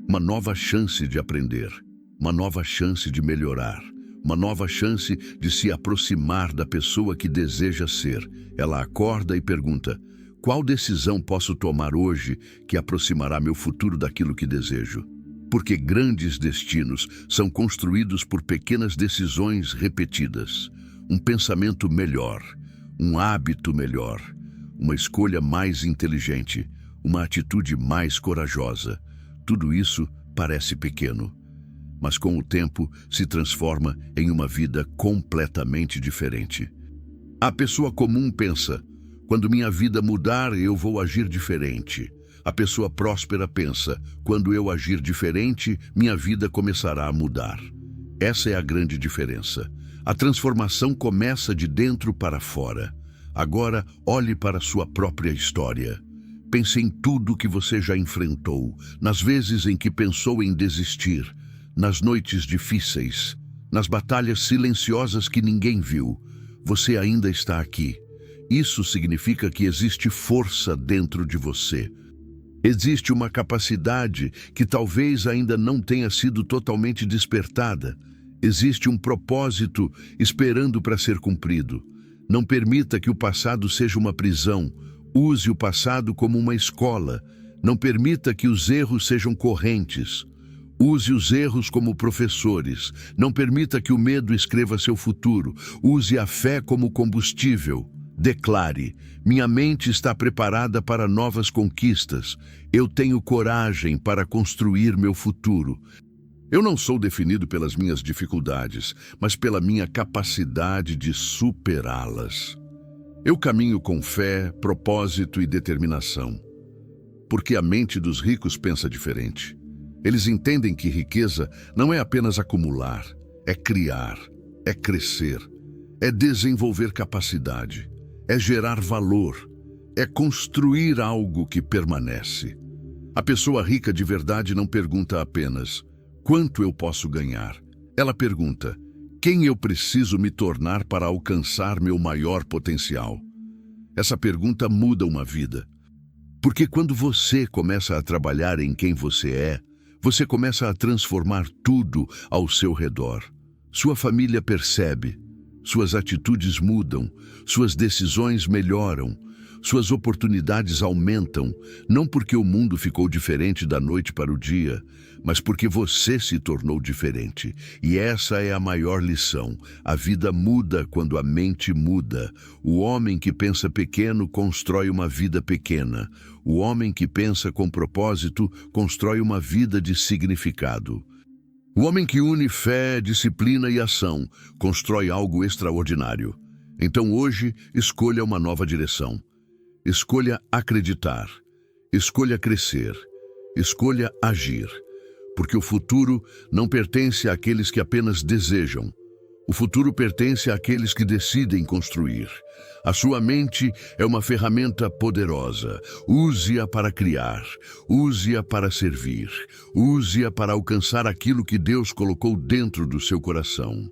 uma nova chance de aprender, uma nova chance de melhorar, uma nova chance de se aproximar da pessoa que deseja ser. Ela acorda e pergunta: qual decisão posso tomar hoje que aproximará meu futuro daquilo que desejo? Porque grandes destinos são construídos por pequenas decisões repetidas. Um pensamento melhor, um hábito melhor, uma escolha mais inteligente, uma atitude mais corajosa. Tudo isso parece pequeno, mas com o tempo se transforma em uma vida completamente diferente. A pessoa comum pensa: quando minha vida mudar, eu vou agir diferente. A pessoa próspera pensa: quando eu agir diferente, minha vida começará a mudar. Essa é a grande diferença. A transformação começa de dentro para fora. Agora, olhe para a sua própria história. Pense em tudo que você já enfrentou, nas vezes em que pensou em desistir, nas noites difíceis, nas batalhas silenciosas que ninguém viu. Você ainda está aqui. Isso significa que existe força dentro de você. Existe uma capacidade que talvez ainda não tenha sido totalmente despertada. Existe um propósito esperando para ser cumprido. Não permita que o passado seja uma prisão. Use o passado como uma escola. Não permita que os erros sejam correntes. Use os erros como professores. Não permita que o medo escreva seu futuro. Use a fé como combustível. Declare: minha mente está preparada para novas conquistas. Eu tenho coragem para construir meu futuro. Eu não sou definido pelas minhas dificuldades, mas pela minha capacidade de superá-las. Eu caminho com fé, propósito e determinação. Porque a mente dos ricos pensa diferente. Eles entendem que riqueza não é apenas acumular, é criar, é crescer, é desenvolver capacidade, é gerar valor, é construir algo que permanece. A pessoa rica de verdade não pergunta apenas: quanto eu posso ganhar? Ela pergunta: quem eu preciso me tornar para alcançar meu maior potencial? Essa pergunta muda uma vida. Porque quando você começa a trabalhar em quem você é, você começa a transformar tudo ao seu redor. Sua família percebe, suas atitudes mudam, suas decisões melhoram, suas oportunidades aumentam, não porque o mundo ficou diferente da noite para o dia, mas porque você se tornou diferente. E essa é a maior lição. A vida muda quando a mente muda. O homem que pensa pequeno constrói uma vida pequena. O homem que pensa com propósito constrói uma vida de significado. O homem que une fé, disciplina e ação constrói algo extraordinário. Então hoje, escolha uma nova direção. Escolha acreditar. Escolha crescer. Escolha agir. Porque o futuro não pertence àqueles que apenas desejam. O futuro pertence àqueles que decidem construir. A sua mente é uma ferramenta poderosa. Use-a para criar. Use-a para servir. Use-a para alcançar aquilo que Deus colocou dentro do seu coração.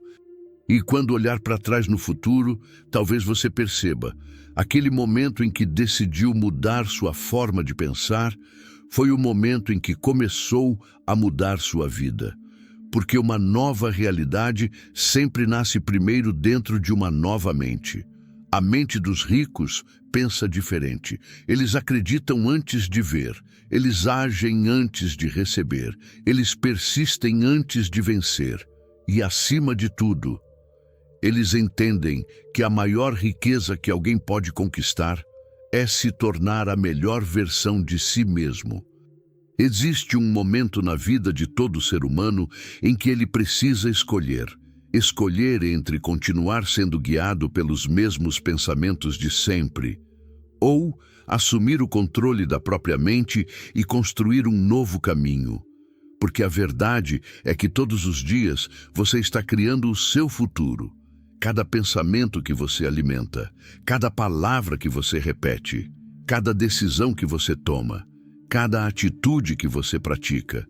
E quando olhar para trás no futuro, talvez você perceba: aquele momento em que decidiu mudar sua forma de pensar foi o momento em que começou a mudar sua vida. Porque uma nova realidade sempre nasce primeiro dentro de uma nova mente. A mente dos ricos pensa diferente. Eles acreditam antes de ver. Eles agem antes de receber. Eles persistem antes de vencer. E, acima de tudo, eles entendem que a maior riqueza que alguém pode conquistar é se tornar a melhor versão de si mesmo. Existe um momento na vida de todo ser humano em que ele precisa escolher. Escolher entre continuar sendo guiado pelos mesmos pensamentos de sempre, ou assumir o controle da própria mente e construir um novo caminho. Porque a verdade é que todos os dias você está criando o seu futuro. Cada pensamento que você alimenta, cada palavra que você repete, cada decisão que você toma, cada atitude que você pratica,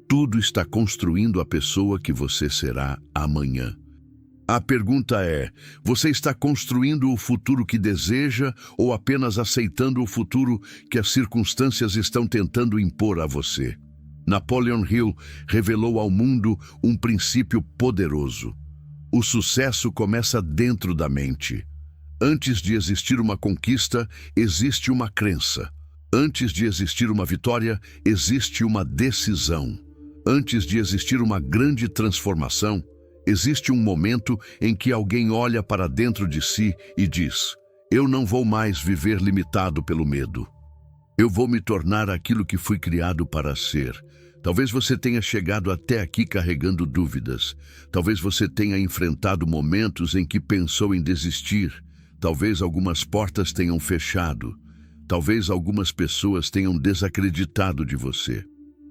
tudo está construindo a pessoa que você será amanhã. A pergunta é: você está construindo o futuro que deseja ou apenas aceitando o futuro que as circunstâncias estão tentando impor a você? Napoleon Hill revelou ao mundo um princípio poderoso. O sucesso começa dentro da mente. Antes de existir uma conquista, existe uma crença. Antes de existir uma vitória, existe uma decisão. Antes de existir uma grande transformação, existe um momento em que alguém olha para dentro de si e diz: eu não vou mais viver limitado pelo medo. Eu vou me tornar aquilo que fui criado para ser. Talvez você tenha chegado até aqui carregando dúvidas. Talvez você tenha enfrentado momentos em que pensou em desistir. Talvez algumas portas tenham fechado. Talvez algumas pessoas tenham desacreditado de você.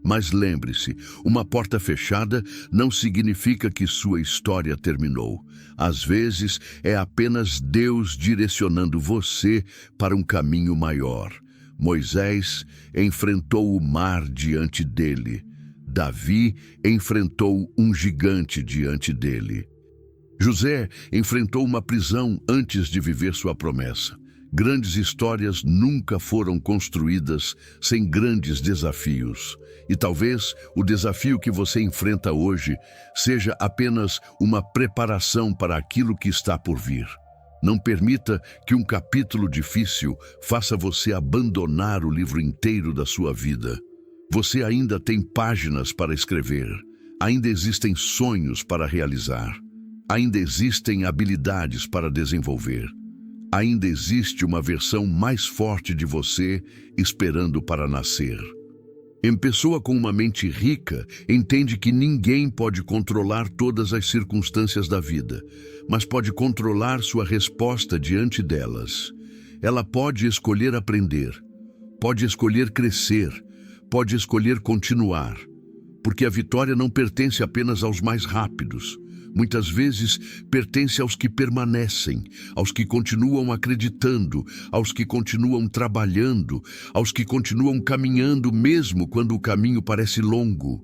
Mas lembre-se, uma porta fechada não significa que sua história terminou. Às vezes, é apenas Deus direcionando você para um caminho maior. Moisés enfrentou o mar diante dele. Davi enfrentou um gigante diante dele. José enfrentou uma prisão antes de viver sua promessa. Grandes histórias nunca foram construídas sem grandes desafios. E talvez o desafio que você enfrenta hoje seja apenas uma preparação para aquilo que está por vir. Não permita que um capítulo difícil faça você abandonar o livro inteiro da sua vida. Você ainda tem páginas para escrever. Ainda existem sonhos para realizar. Ainda existem habilidades para desenvolver. Ainda existe uma versão mais forte de você esperando para nascer. Uma pessoa com uma mente rica entende que ninguém pode controlar todas as circunstâncias da vida, mas pode controlar sua resposta diante delas. Ela pode escolher aprender, pode escolher crescer, pode escolher continuar, porque a vitória não pertence apenas aos mais rápidos. Muitas vezes pertence aos que permanecem, aos que continuam acreditando, aos que continuam trabalhando, aos que continuam caminhando mesmo quando o caminho parece longo.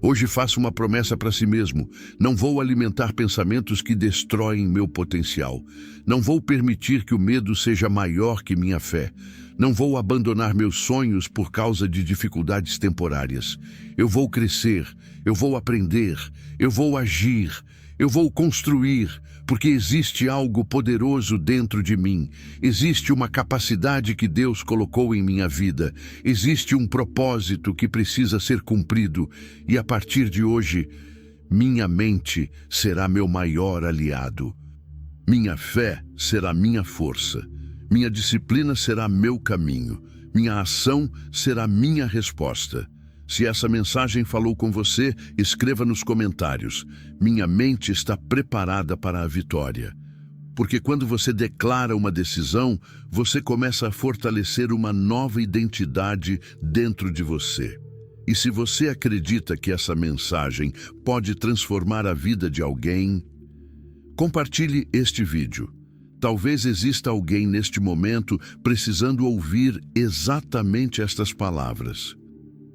Hoje faço uma promessa para si mesmo: não vou alimentar pensamentos que destroem meu potencial. Não vou permitir que o medo seja maior que minha fé. Não vou abandonar meus sonhos por causa de dificuldades temporárias. Eu vou crescer, eu vou aprender, eu vou agir, eu vou construir, porque existe algo poderoso dentro de mim. Existe uma capacidade que Deus colocou em minha vida. Existe um propósito que precisa ser cumprido. E a partir de hoje, minha mente será meu maior aliado. Minha fé será minha força. Minha disciplina será meu caminho. Minha ação será minha resposta. Se essa mensagem falou com você, escreva nos comentários: minha mente está preparada para a vitória. Porque quando você declara uma decisão, você começa a fortalecer uma nova identidade dentro de você. E se você acredita que essa mensagem pode transformar a vida de alguém, compartilhe este vídeo. Talvez exista alguém neste momento precisando ouvir exatamente estas palavras.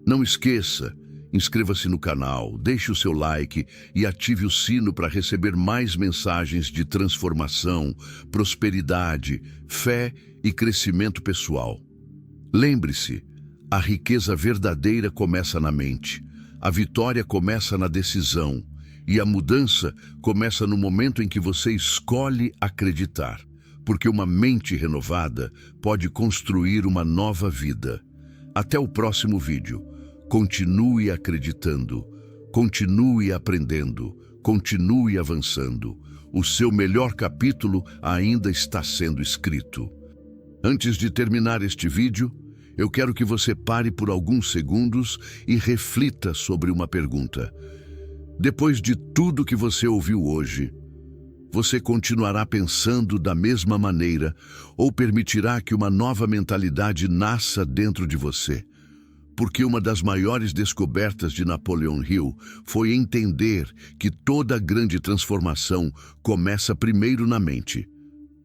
Não esqueça, inscreva-se no canal, deixe o seu like e ative o sino para receber mais mensagens de transformação, prosperidade, fé e crescimento pessoal. Lembre-se, a riqueza verdadeira começa na mente, a vitória começa na decisão e a mudança começa no momento em que você escolhe acreditar, porque uma mente renovada pode construir uma nova vida. Até o próximo vídeo. Continue acreditando, continue aprendendo, continue avançando. O seu melhor capítulo ainda está sendo escrito. Antes de terminar este vídeo, eu quero que você pare por alguns segundos e reflita sobre uma pergunta. Depois de tudo que você ouviu hoje, você continuará pensando da mesma maneira ou permitirá que uma nova mentalidade nasça dentro de você? Porque uma das maiores descobertas de Napoleon Hill foi entender que toda grande transformação começa primeiro na mente.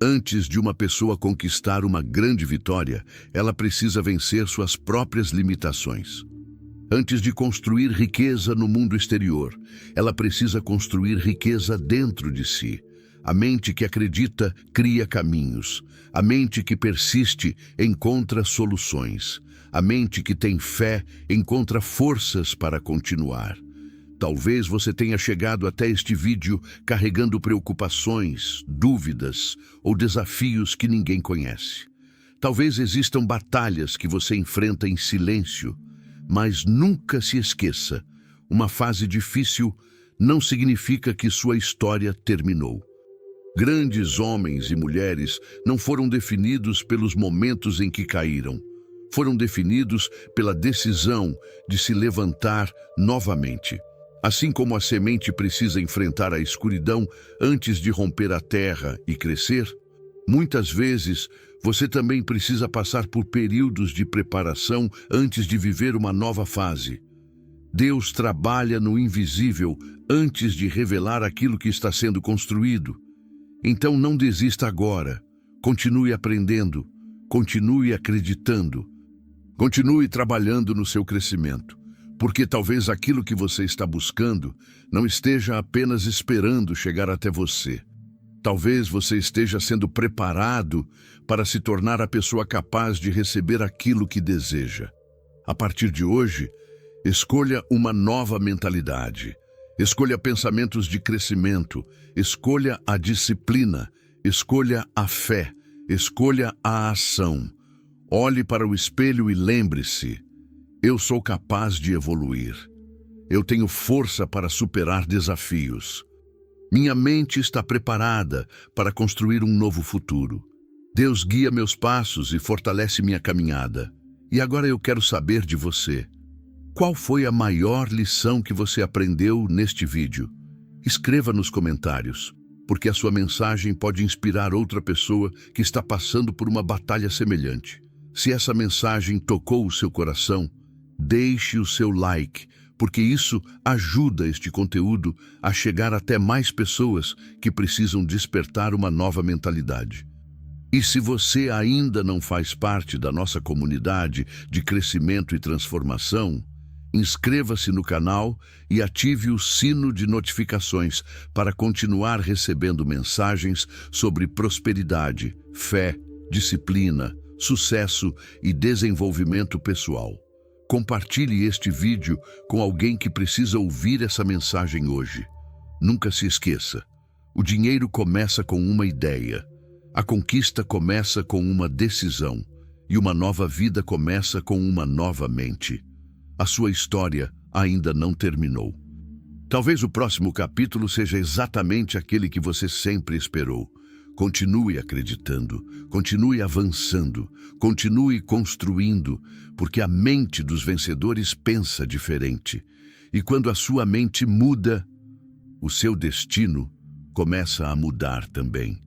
Antes de uma pessoa conquistar uma grande vitória, ela precisa vencer suas próprias limitações. Antes de construir riqueza no mundo exterior, ela precisa construir riqueza dentro de si. A mente que acredita cria caminhos. A mente que persiste encontra soluções. A mente que tem fé encontra forças para continuar. Talvez você tenha chegado até este vídeo carregando preocupações, dúvidas ou desafios que ninguém conhece. Talvez existam batalhas que você enfrenta em silêncio, mas nunca se esqueça, uma fase difícil não significa que sua história terminou. Grandes homens e mulheres não foram definidos pelos momentos em que caíram. Foram definidos pela decisão de se levantar novamente. Assim como a semente precisa enfrentar a escuridão antes de romper a terra e crescer, muitas vezes você também precisa passar por períodos de preparação antes de viver uma nova fase. Deus trabalha no invisível antes de revelar aquilo que está sendo construído. Então não desista agora. Continue aprendendo, continue acreditando, continue trabalhando no seu crescimento, porque talvez aquilo que você está buscando não esteja apenas esperando chegar até você. Talvez você esteja sendo preparado para se tornar a pessoa capaz de receber aquilo que deseja. A partir de hoje, escolha uma nova mentalidade. Escolha pensamentos de crescimento. Escolha a disciplina. Escolha a fé. Escolha a ação. Olhe para o espelho e lembre-se: eu sou capaz de evoluir. Eu tenho força para superar desafios. Minha mente está preparada para construir um novo futuro. Deus guia meus passos e fortalece minha caminhada. E agora eu quero saber de você. Qual foi a maior lição que você aprendeu neste vídeo? Escreva nos comentários, porque a sua mensagem pode inspirar outra pessoa que está passando por uma batalha semelhante. Se essa mensagem tocou o seu coração, deixe o seu like, porque isso ajuda este conteúdo a chegar até mais pessoas que precisam despertar uma nova mentalidade. E se você ainda não faz parte da nossa comunidade de crescimento e transformação, inscreva-se no canal e ative o sino de notificações para continuar recebendo mensagens sobre prosperidade, fé, disciplina, sucesso e desenvolvimento pessoal. Compartilhe este vídeo com alguém que precisa ouvir essa mensagem hoje. Nunca se esqueça, o dinheiro começa com uma ideia, a conquista começa com uma decisão e uma nova vida começa com uma nova mente. A sua história ainda não terminou. Talvez o próximo capítulo seja exatamente aquele que você sempre esperou. Continue acreditando, continue avançando, continue construindo, porque a mente dos vencedores pensa diferente. E quando a sua mente muda, o seu destino começa a mudar também.